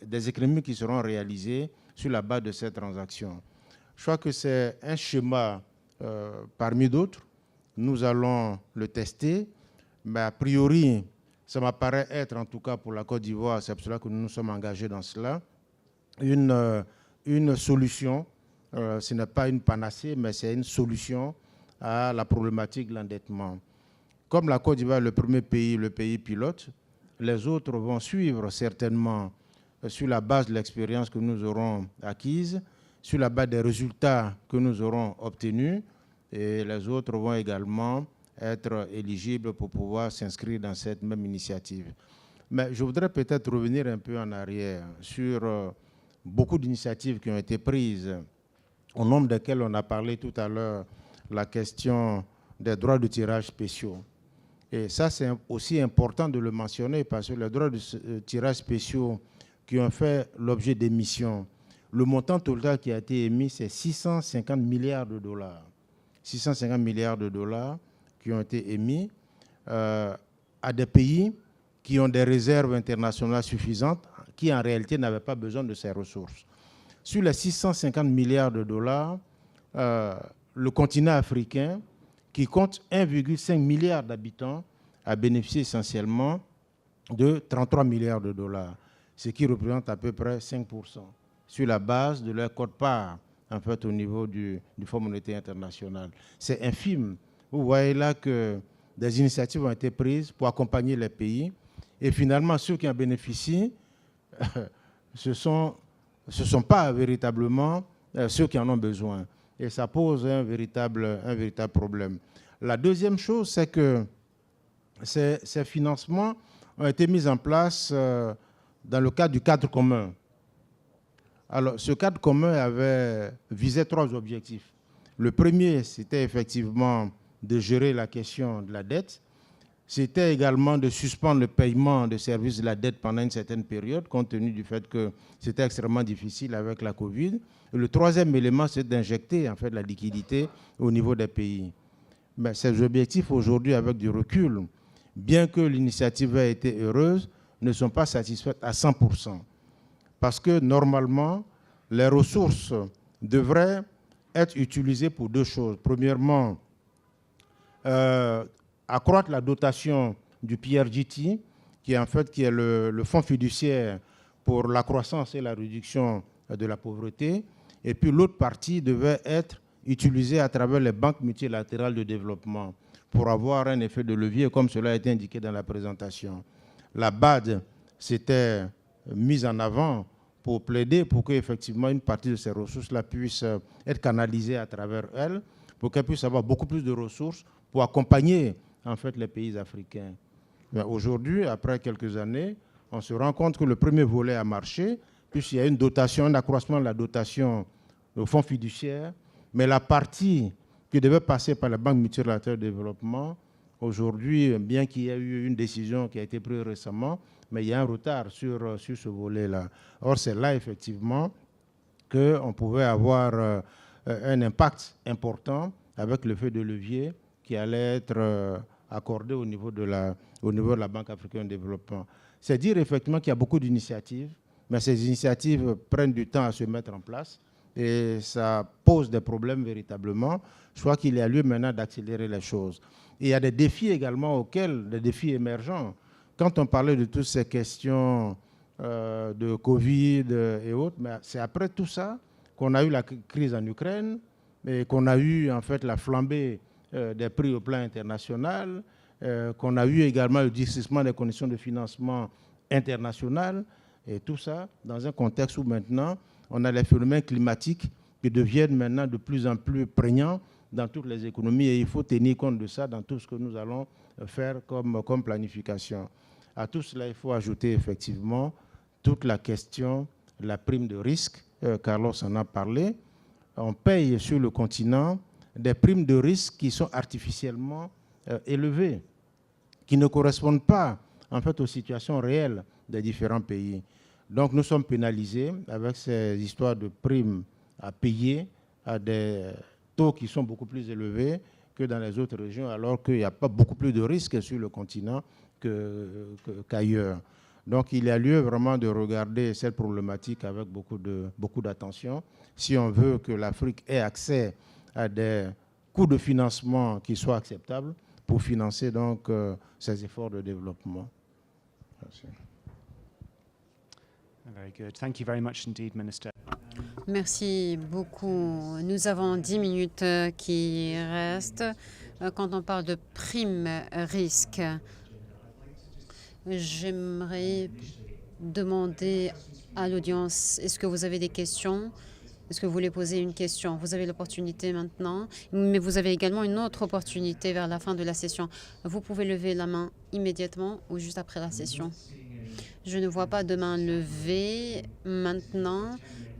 des économies qui seront réalisées sur la base de cette transaction. Je crois que c'est un schéma parmi d'autres. Nous allons le tester, mais a priori, ça m'apparaît être, en tout cas pour la Côte d'Ivoire, c'est pour cela que nous nous sommes engagés dans cela, une solution. Ce n'est pas une panacée, mais c'est une solution à la problématique de l'endettement. Comme la Côte d'Ivoire est le premier pays, le pays pilote, les autres vont suivre certainement sur la base de l'expérience que nous aurons acquise, sur la base des résultats que nous aurons obtenus, et les autres vont également être éligibles pour pouvoir s'inscrire dans cette même initiative. Mais je voudrais peut-être revenir un peu en arrière sur beaucoup d'initiatives qui ont été prises, au nombre desquelles on a parlé tout à l'heure, la question des droits de tirage spéciaux. Et ça, c'est aussi important de le mentionner parce que les droits de tirage spéciaux qui ont fait l'objet d'émissions, le montant total qui a été émis, c'est 650 milliards de dollars. 650 milliards de dollars qui ont été émis à des pays qui ont des réserves internationales suffisantes, qui en réalité n'avaient pas besoin de ces ressources. Sur les 650 milliards de dollars, le continent africain, qui compte 1,5 milliard d'habitants, a bénéficié essentiellement de 33 milliards de dollars, ce qui représente à peu près 5% sur la base de leur quote-part en fait, au niveau du Fonds monétaire international. C'est infime. Vous voyez là que des initiatives ont été prises pour accompagner les pays et finalement ceux qui en bénéficient, ce ne sont pas véritablement ceux qui en ont besoin. Et ça pose un véritable problème. La deuxième chose, c'est que ces financements ont été mis en place dans le cadre du cadre commun. Alors, ce cadre commun visait 3 objectifs. Le premier, c'était effectivement de gérer la question de la dette. C'était également de suspendre le paiement de services de la dette pendant une certaine période, compte tenu du fait que c'était extrêmement difficile avec la Covid. Et le troisième élément, c'est d'injecter en fait, la liquidité au niveau des pays. Mais ces objectifs aujourd'hui, avec du recul, bien que l'initiative ait été heureuse, ne sont pas satisfaites à 100%. Parce que normalement, les ressources devraient être utilisées pour deux choses. Premièrement, accroître la dotation du PRGT, qui est le fonds fiduciaire pour la croissance et la réduction de la pauvreté. Et puis l'autre partie devait être utilisée à travers les banques multilatérales de développement pour avoir un effet de levier, comme cela a été indiqué dans la présentation. La BAD s'était mise en avant pour plaider pour qu'effectivement une partie de ces ressources-là puisse être canalisée à travers elle, pour qu'elle puisse avoir beaucoup plus de ressources pour accompagner en fait les pays africains. Aujourd'hui, après quelques années, on se rend compte que le premier volet a marché, puisqu'il y a une dotation, un accroissement de la dotation au fonds fiduciaire, mais la partie qui devait passer par la Banque multilatérale de développement, aujourd'hui, bien qu'il y ait eu une décision qui a été prise récemment, mais il y a un retard sur ce volet-là. Or, c'est là, effectivement, qu'on pouvait avoir un impact important avec l'effet de levier qui allait être accordé au niveau de la Banque africaine de développement. C'est dire, effectivement, qu'il y a beaucoup d'initiatives, mais ces initiatives prennent du temps à se mettre en place et ça pose des problèmes véritablement. Je crois qu'il y a lieu maintenant d'accélérer les choses. Et il y a des défis également des défis émergents. Quand on parlait de toutes ces questions de Covid et autres, mais c'est après tout ça qu'on a eu la crise en Ukraine et qu'on a eu en fait la flambée des prix au plan international, qu'on a eu également le durcissement des conditions de financement international, et tout ça dans un contexte où maintenant on a les phénomènes climatiques qui deviennent maintenant de plus en plus prégnants dans toutes les économies, et il faut tenir compte de ça dans tout ce que nous allons faire comme planification. À tout cela, il faut ajouter effectivement toute la question de la prime de risque. Carlos en a parlé. On paye sur le continent des primes de risque qui sont artificiellement élevées, qui ne correspondent pas en fait aux situations réelles des différents pays. Donc nous sommes pénalisés avec ces histoires de primes à payer à des taux qui sont beaucoup plus élevés que dans les autres régions, alors qu'il n'y a pas beaucoup plus de risques sur le continent qu'ailleurs. Donc il y a lieu vraiment de regarder cette problématique avec beaucoup d'attention si on veut que l'Afrique ait accès à des coûts de financement qui soient acceptables pour financer donc ces efforts de développement. Merci. Very good. Thank you very much indeed, Minister. Merci beaucoup. Nous avons 10 minutes qui restent. Quand on parle de prime risque, j'aimerais demander à l'audience, est-ce que vous avez des questions? Est-ce que vous voulez poser une question? Vous avez l'opportunité maintenant, mais vous avez également une autre opportunité vers la fin de la session. Vous pouvez lever la main immédiatement ou juste après la session. Je ne vois pas de main levée maintenant,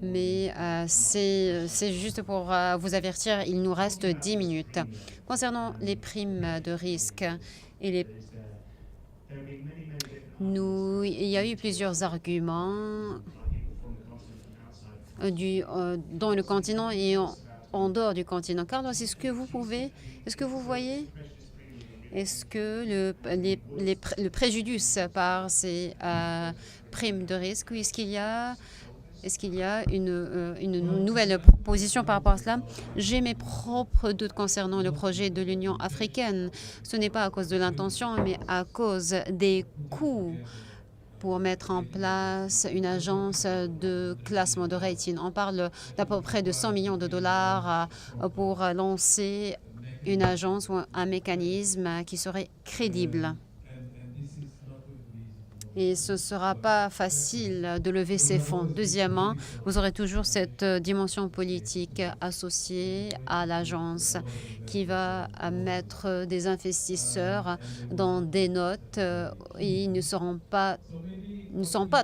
mais c'est juste pour vous avertir, il nous reste 10 minutes. Concernant les primes de risque, il y a eu plusieurs arguments dans le continent et en dehors du continent. Carlos, est-ce que vous voyez, est-ce que le préjudice par ces primes de risque, ou est-ce qu'il y a une nouvelle proposition par rapport à cela? J'ai mes propres doutes concernant le projet de l'Union africaine. Ce n'est pas à cause de l'intention, mais à cause des coûts pour mettre en place une agence de classement de rating. On parle d'à peu près de 100 millions de dollars pour lancer une agence ou un mécanisme qui serait crédible. Et ce ne sera pas facile de lever ces fonds. Deuxièmement, vous aurez toujours cette dimension politique associée à l'agence qui va mettre des investisseurs dans des notes et ils ne seront pas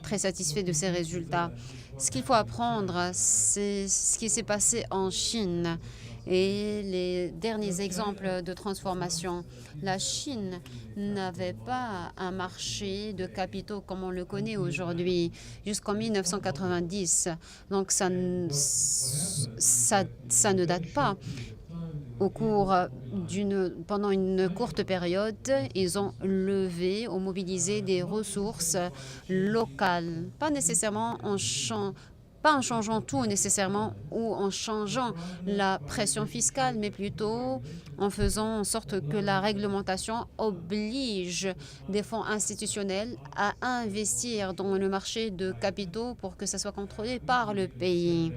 très satisfaits de ces résultats. Ce qu'il faut apprendre, c'est ce qui s'est passé en Chine et les derniers exemples de transformation. La Chine n'avait pas un marché de capitaux comme on le connaît aujourd'hui jusqu'en 1990. Donc ça ne date pas. pendant une courte période, ils ont levé ou mobilisé des ressources locales, pas nécessairement pas en changeant tout nécessairement ou en changeant la pression fiscale, mais plutôt en faisant en sorte que la réglementation oblige des fonds institutionnels à investir dans le marché de capitaux pour que ça soit contrôlé par le pays.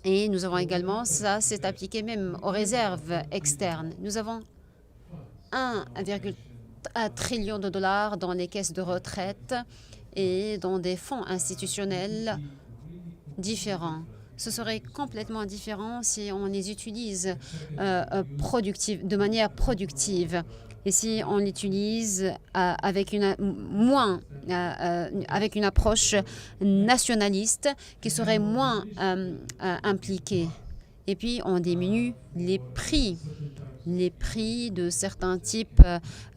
Et nous avons également, ça s'est appliqué même aux réserves externes. Nous avons 1,1 trillion de dollars dans les caisses de retraite et dans des fonds institutionnels différents. Ce serait complètement différent si on les utilise de manière productive et si on l'utilise avec une approche nationaliste qui serait moins impliquée. Et puis, on diminue les prix de certains types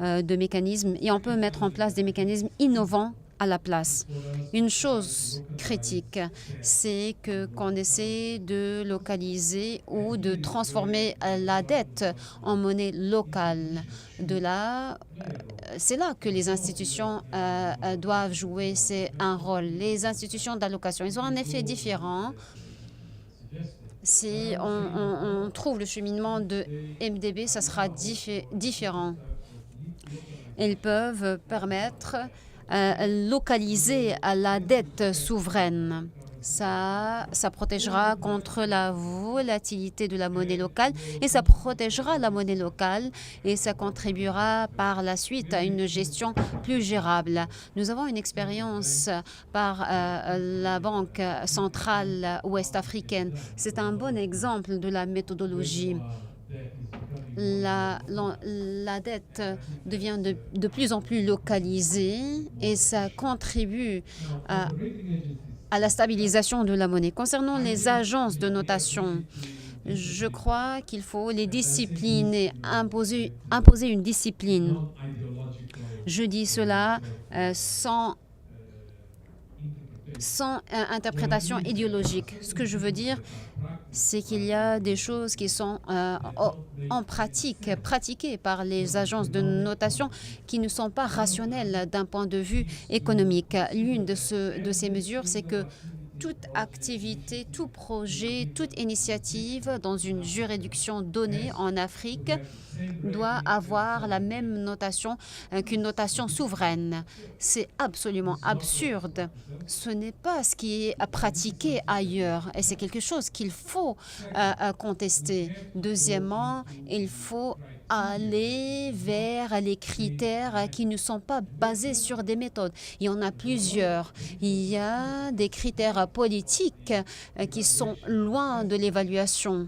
de mécanismes et on peut mettre en place des mécanismes innovants à la place. Une chose critique, c'est qu'on essaie de localiser ou de transformer la dette en monnaie locale. C'est là que les institutions doivent jouer un rôle. Les institutions d'allocation, ils ont un effet différent. Si on trouve le cheminement de MDB, ça sera différent. Ils peuvent permettre localiser la dette souveraine. Ça protégera contre la volatilité de la monnaie locale et ça protégera la monnaie locale et ça contribuera par la suite à une gestion plus gérable. Nous avons une expérience par la Banque centrale ouest-africaine. C'est un bon exemple de la méthodologie. La dette devient de plus en plus localisée et ça contribue à la stabilisation de la monnaie. Concernant les agences de notation, je crois qu'il faut les discipliner, imposer une discipline. Je dis cela sans interprétation idéologique. Ce que je veux dire, c'est qu'il y a des choses qui sont pratiquées par les agences de notation qui ne sont pas rationnelles d'un point de vue économique. L'une de ces mesures, c'est que toute activité, tout projet, toute initiative dans une juridiction donnée en Afrique doit avoir la même notation qu'une notation souveraine. C'est absolument absurde. Ce n'est pas ce qui est pratiqué ailleurs et c'est quelque chose qu'il faut contester. Deuxièmement, il faut aller vers les critères qui ne sont pas basés sur des méthodes. Il y en a plusieurs. Il y a des critères politiques qui sont loin de l'évaluation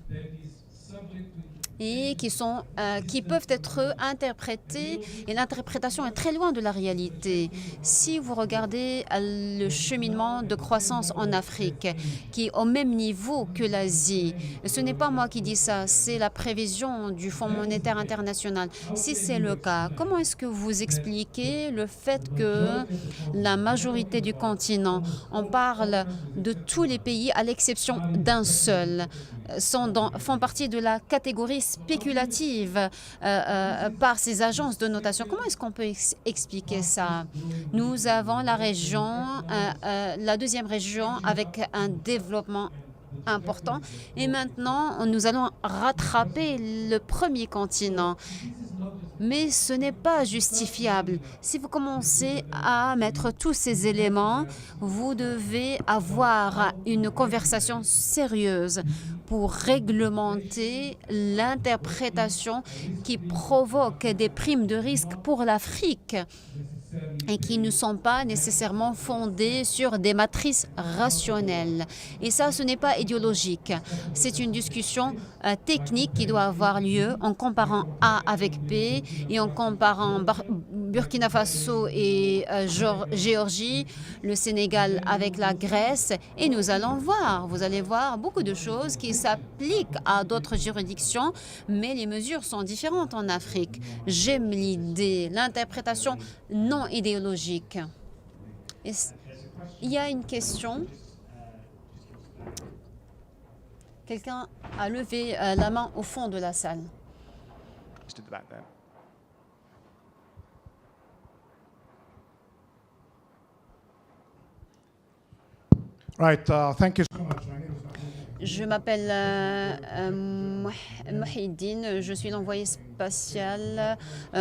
et qui peuvent être interprétés, et l'interprétation est très loin de la réalité. Si vous regardez le cheminement de croissance en Afrique, qui est au même niveau que l'Asie, ce n'est pas moi qui dis ça, c'est la prévision du Fonds monétaire international. Si c'est le cas, comment est-ce que vous expliquez le fait que la majorité du continent, on parle de tous les pays à l'exception d'un seul, font partie de la catégorie spéculative par ces agences de notation. Comment est-ce qu'on peut expliquer ça? Nous avons la deuxième région avec un développement important et maintenant nous allons rattraper le premier continent. Mais ce n'est pas justifiable. Si vous commencez à mettre tous ces éléments, vous devez avoir une conversation sérieuse pour réglementer l'interprétation qui provoque des primes de risque pour l'Afrique et qui ne sont pas nécessairement fondées sur des matrices rationnelles. Et ça, ce n'est pas idéologique. C'est une discussion technique qui doit avoir lieu en comparant A avec B et en comparant Burkina Faso et Géorgie, le Sénégal avec la Grèce. Et nous allons voir, vous allez voir beaucoup de choses qui s'appliquent à d'autres juridictions, mais les mesures sont différentes en Afrique. J'aime l'idée, l'interprétation non idéologique. Il y a une question. Quelqu'un a levé la main au fond de la salle. Just at the back there. Right, thank you so much. Je m'appelle Mohidine, je suis l'envoyé spatial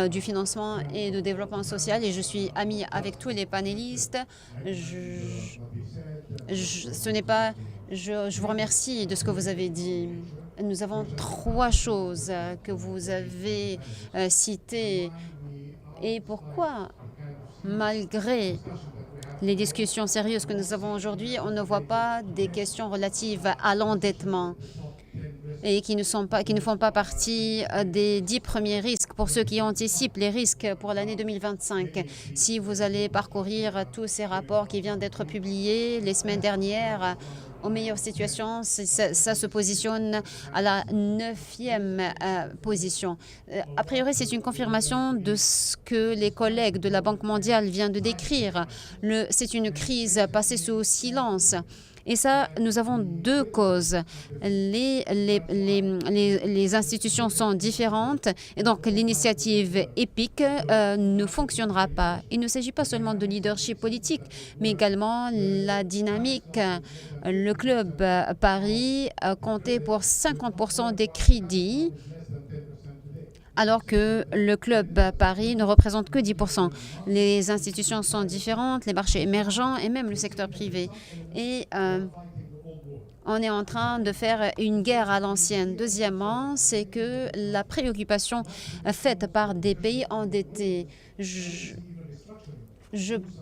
du financement et de développement social et je suis amie avec tous les panélistes. Je vous remercie de ce que vous avez dit. Nous avons 3 choses que vous avez citées. Et pourquoi, malgré les discussions sérieuses que nous avons aujourd'hui, on ne voit pas des questions relatives à l'endettement et qui ne font pas partie des 10 premiers risques pour ceux qui anticipent les risques pour l'année 2025. Si vous allez parcourir tous ces rapports qui viennent d'être publiés les semaines dernières, aux meilleures situations, ça se positionne à la 9e position. A priori, c'est une confirmation de ce que les collègues de la Banque mondiale viennent de décrire. C'est une crise passée sous silence. Et ça, nous avons 2 causes. Les institutions sont différentes et donc l'initiative EPIC ne fonctionnera pas. Il ne s'agit pas seulement de leadership politique, mais également la dynamique. Le club Paris comptait pour 50% des crédits, alors que le club Paris ne représente que 10%. Les institutions sont différentes, les marchés émergents et même le secteur privé. Et on est en train de faire une guerre à l'ancienne. Deuxièmement, c'est que la préoccupation faite par des pays endettés, je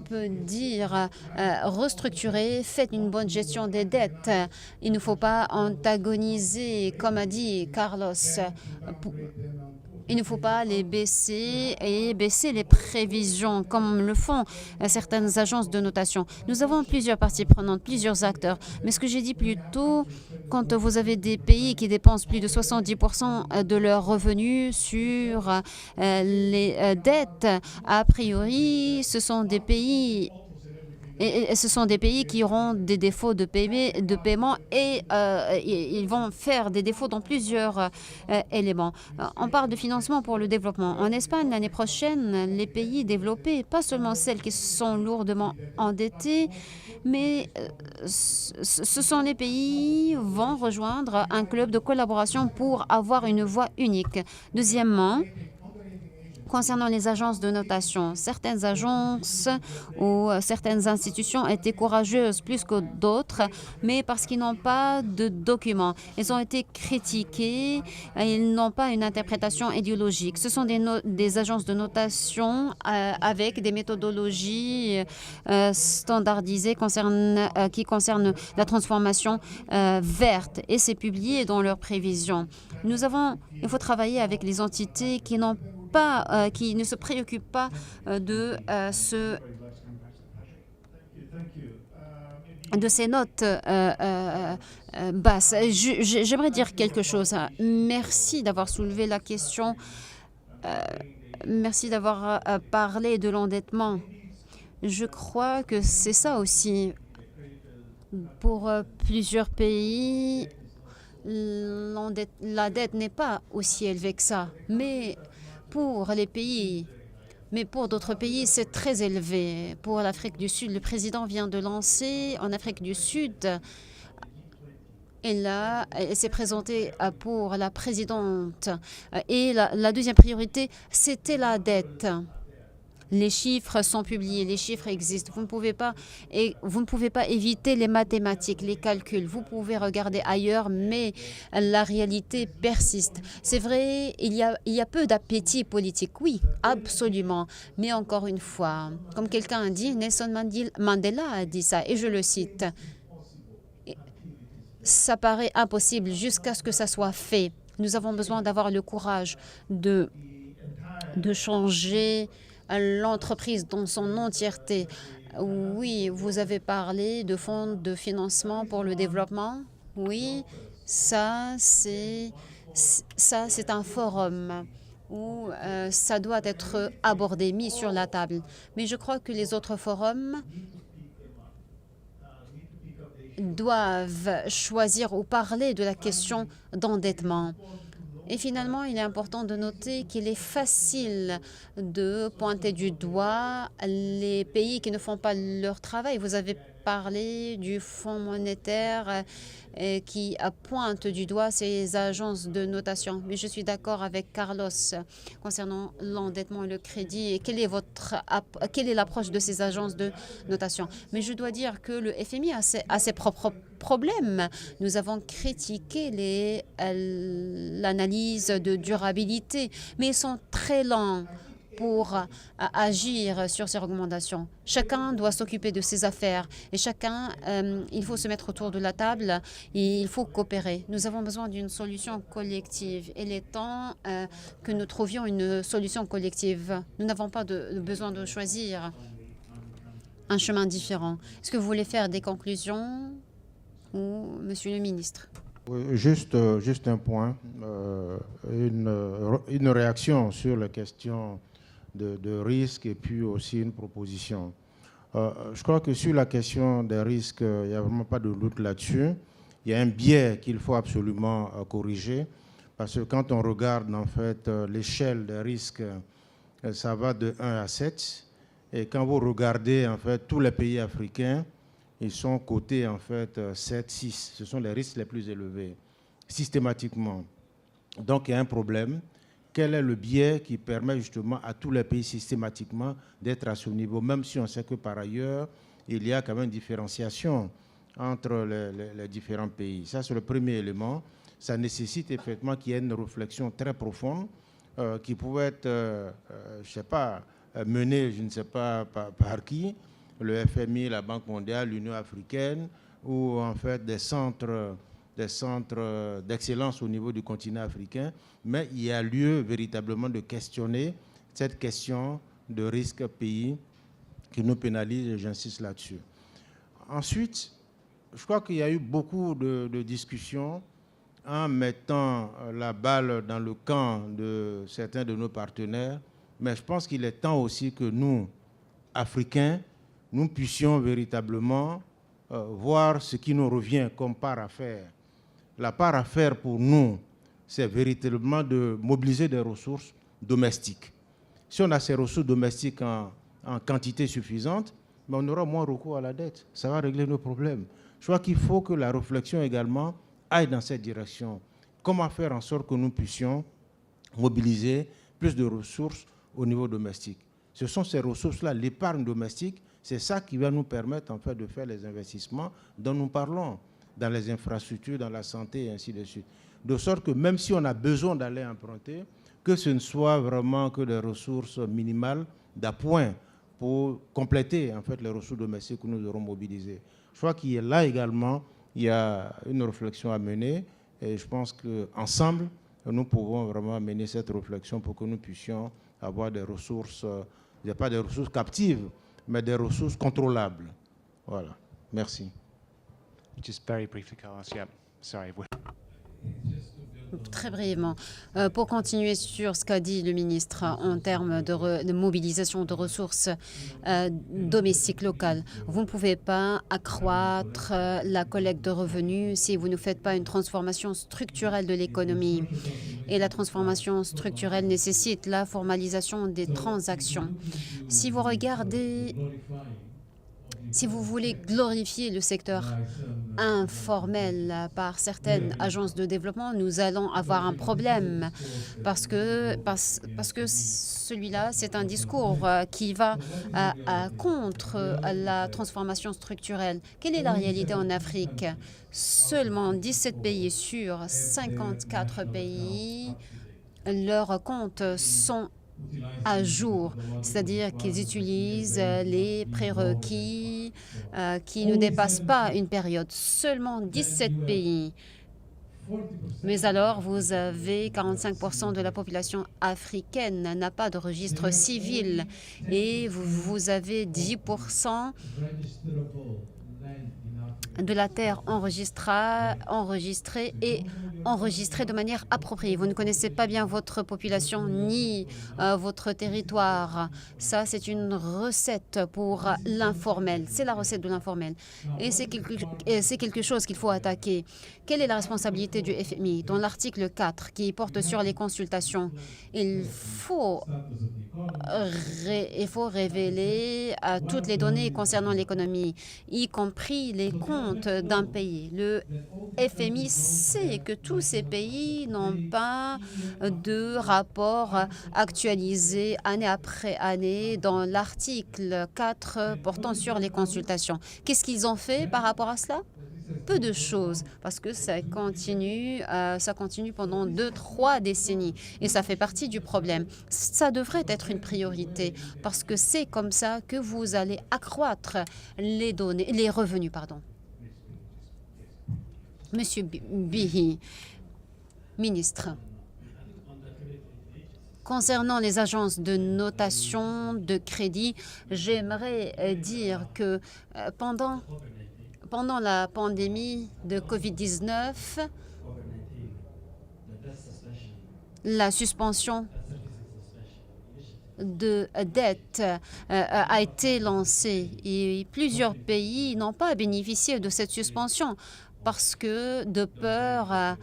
peux dire, restructurer, faites une bonne gestion des dettes. Il ne faut pas antagoniser, comme a dit Carlos. Il ne faut pas les baisser et baisser les prévisions comme le font certaines agences de notation. Nous avons plusieurs parties prenantes, plusieurs acteurs. Mais ce que j'ai dit plus tôt, quand vous avez des pays qui dépensent plus de 70% de leurs revenus sur les dettes, a priori, ce sont des pays... Et ce sont des pays qui auront des défauts de paiement et ils vont faire des défauts dans plusieurs éléments. On parle de financement pour le développement. En Espagne, l'année prochaine, les pays développés, pas seulement celles qui sont lourdement endettées, mais ce sont les pays qui vont rejoindre un club de collaboration pour avoir une voie unique. Deuxièmement, concernant les agences de notation, certaines agences ou certaines institutions étaient courageuses plus que d'autres, mais parce qu'ils n'ont pas de documents. Ils ont été critiqués, ils n'ont pas une interprétation idéologique. Ce sont des agences de notation avec des méthodologies standardisées qui concernent la transformation verte, et c'est publié dans leurs prévisions. Il faut travailler avec les entités qui ne se préoccupent pas de ces notes basses. J'aimerais dire quelque chose. Merci d'avoir soulevé la question. Merci d'avoir parlé de l'endettement. Je crois que c'est ça aussi. Pour plusieurs pays, la dette n'est pas aussi élevée que ça. Mais pour d'autres pays, c'est très élevé. Pour l'Afrique du Sud, le président vient de lancer en Afrique du Sud. Elle s'est présentée pour la présidente. Et la deuxième priorité, c'était la dette. Les chiffres sont publiés, les chiffres existent. Vous ne pouvez pas éviter les mathématiques, les calculs. Vous pouvez regarder ailleurs, mais la réalité persiste. C'est vrai, il y a peu d'appétit politique, oui, absolument. Mais encore une fois, comme quelqu'un a dit, Nelson Mandela a dit ça, et je le cite. Ça paraît impossible jusqu'à ce que ça soit fait. Nous avons besoin d'avoir le courage de changer l'entreprise dans son entièreté. Oui, vous avez parlé de fonds de financement pour le développement. Oui, ça c'est un forum où ça doit être abordé, mis sur la table. Mais je crois que les autres forums, doivent choisir ou parler de la question d'endettement. Et finalement, il est important de noter qu'il est facile de pointer du doigt les pays qui ne font pas leur travail. Vous avez parlé du Fonds monétaire qui pointe du doigt ces agences de notation. Mais je suis d'accord avec Carlos concernant l'endettement et le crédit. Et quelle est l'approche de ces agences de notation? Mais je dois dire que le FMI a ses propres problèmes. Nous avons critiqué l'analyse de durabilité, mais ils sont très lents pour agir sur ces recommandations. Chacun doit s'occuper de ses affaires et il faut se mettre autour de la table et il faut coopérer. Nous avons besoin d'une solution collective. Il est temps que nous trouvions une solution collective. Nous n'avons pas besoin de choisir un chemin différent. Est-ce que vous voulez faire des conclusions ou Monsieur le ministre? Oui, juste un point, une réaction sur la question de risque et puis aussi une proposition. Je crois que sur la question des risques, il n'y a vraiment pas de doute là-dessus. Il y a un biais qu'il faut absolument corriger parce que quand on regarde en fait l'échelle des risques, ça va de 1 à 7. Et quand vous regardez en fait tous les pays africains, ils sont cotés en fait 7, 6. Ce sont les risques les plus élevés, systématiquement. Donc il y a un problème. Quel est le biais qui permet justement à tous les pays systématiquement d'être à ce niveau, même si on sait que par ailleurs, il y a quand même une différenciation entre les différents pays. Ça, c'est le premier élément. Ça nécessite effectivement qu'il y ait une réflexion très profonde qui pouvait être, je ne sais pas, menée, je ne sais pas par qui, le FMI, la Banque mondiale, l'Union africaine, ou en fait des centres d'excellence au niveau du continent africain, mais il y a lieu véritablement de questionner cette question de risque pays qui nous pénalise, et j'insiste là-dessus. Ensuite, je crois qu'il y a eu beaucoup de discussions en mettant la balle dans le camp de certains de nos partenaires, mais je pense qu'il est temps aussi que nous, Africains, nous puissions véritablement voir ce qui nous revient comme part à faire. La part à faire pour nous, c'est véritablement de mobiliser des ressources domestiques. Si on a ces ressources domestiques en quantité suffisante, mais on aura moins recours à la dette. Ça va régler nos problèmes. Je crois qu'il faut que la réflexion également aille dans cette direction. Comment faire en sorte que nous puissions mobiliser plus de ressources au niveau domestique? Ce sont ces ressources-là, l'épargne domestique, c'est ça qui va nous permettre en fait de faire les investissements dont nous parlons, dans les infrastructures, dans la santé et ainsi de suite. De sorte que même si on a besoin d'aller emprunter, que ce ne soit vraiment que des ressources minimales d'appoint pour compléter en fait les ressources domestiques que nous aurons mobilisées. Je crois qu'il y a là également, il y a une réflexion à mener et je pense qu'ensemble, nous pouvons vraiment mener cette réflexion pour que nous puissions avoir des ressources, il n'y a pas des ressources captives, mais des ressources contrôlables. Voilà. Merci. Just very briefly, Carlos. Yeah, sorry. Très brièvement, pour continuer sur ce qu'a dit le ministre en termes de mobilisation de ressources domestiques locales, vous ne pouvez pas accroître la collecte de revenus si vous ne faites pas une transformation structurelle de l'économie. Et la transformation structurelle nécessite la formalisation des transactions. Si vous regardez... Si vous voulez glorifier le secteur informel par certaines agences de développement, nous allons avoir un problème parce que celui-là, c'est un discours qui va contre la transformation structurelle. Quelle est la réalité en Afrique? Seulement 17 pays sur 54 pays, leurs comptes sont à jour, c'est-à-dire qu'ils utilisent les prérequis qui ne dépassent pas une période. Seulement 17 pays. Mais alors, vous avez 45% de la population africaine n'a pas de registre civil et vous avez 10% de la terre enregistrée et enregistrée de manière appropriée. Vous ne connaissez pas bien votre population ni votre territoire. Ça, c'est une recette pour l'informel. C'est la recette de l'informel. Et c'est quelque chose qu'il faut attaquer. Quelle est la responsabilité du FMI? Dans l'article 4 qui porte sur les consultations, il faut révéler toutes les données concernant l'économie, y compris les comptes d'un pays. Le FMI sait que tous ces pays n'ont pas de rapport actualisé année après année dans l'article 4 portant sur les consultations. Qu'est-ce qu'ils ont fait par rapport à cela? Peu de choses, parce que ça continue pendant 2-3 décennies et ça fait partie du problème. Ça devrait être une priorité parce que c'est comme ça que vous allez accroître les revenus. Monsieur Bihi, ministre. Concernant les agences de notation de crédit, j'aimerais dire que pendant la pandémie de Covid-19, la suspension de dette a été lancée et plusieurs pays n'ont pas bénéficié de cette suspension parce que de peur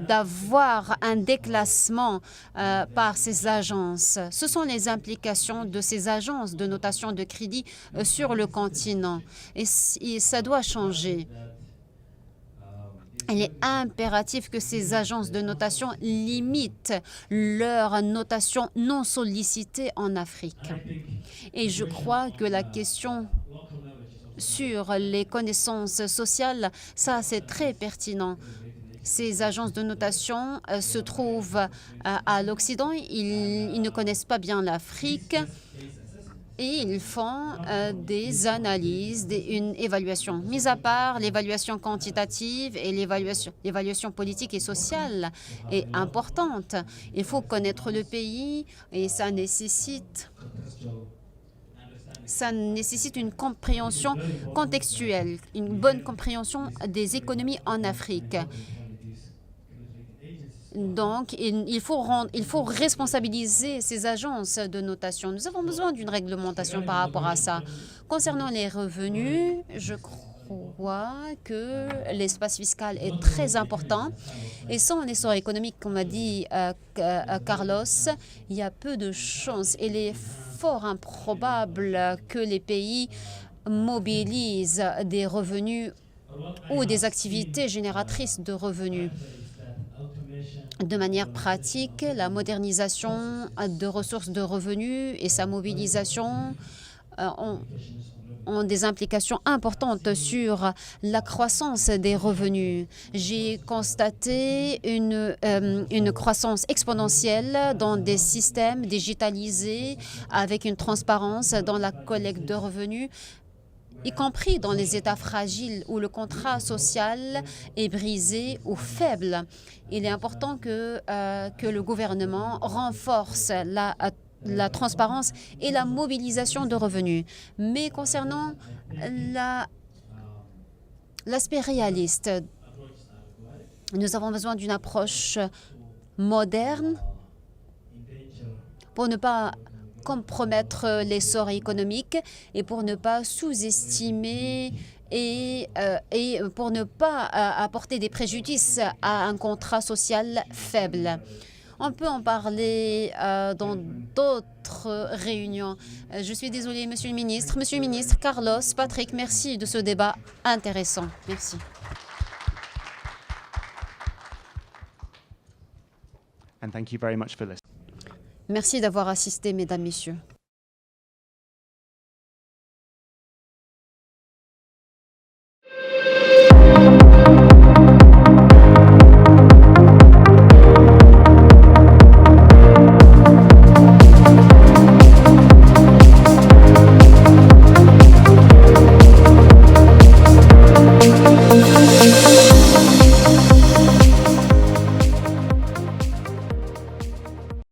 d'avoir un déclassement par ces agences. Ce sont les implications de ces agences de notation de crédit sur le continent. Et ça doit changer. Il est impératif que ces agences de notation limitent leur notation non sollicitée en Afrique. Et je crois que la question sur les connaissances sociales, ça c'est très pertinent. Ces agences de notation se trouvent à l'Occident. Ils ne connaissent pas bien l'Afrique et ils font des analyses, une évaluation. Mis à part l'évaluation quantitative et l'évaluation politique et sociale est importante. Il faut connaître le pays et ça nécessite une compréhension contextuelle, une bonne compréhension des économies en Afrique. Donc, il faut responsabiliser ces agences de notation. Nous avons besoin d'une réglementation par rapport à ça. Concernant les revenus, je crois que l'espace fiscal est très important. Et sans l'essor économique, comme a dit Carlos, il y a peu de chances. Il est fort improbable que les pays mobilisent des revenus ou des activités génératrices de revenus. De manière pratique, la modernisation de ressources de revenus et sa mobilisation ont des implications importantes sur la croissance des revenus. J'ai constaté une croissance exponentielle dans des systèmes digitalisés avec une transparence dans la collecte de revenus, y compris dans les États fragiles où le contrat social est brisé ou faible. Il est important que le gouvernement renforce la transparence et la mobilisation de revenus. Mais concernant l'aspect réaliste, nous avons besoin d'une approche moderne pour ne pas compromettre l'essor économique et pour ne pas sous-estimer et pour ne pas apporter des préjudices à un contrat social faible. On peut en parler dans d'autres réunions. Je suis désolée, Monsieur le Ministre. Monsieur le Ministre, Carlos, Patrick, merci de ce débat intéressant. Merci. And thank you very much for listening. Merci d'avoir assisté, Mesdames, Messieurs.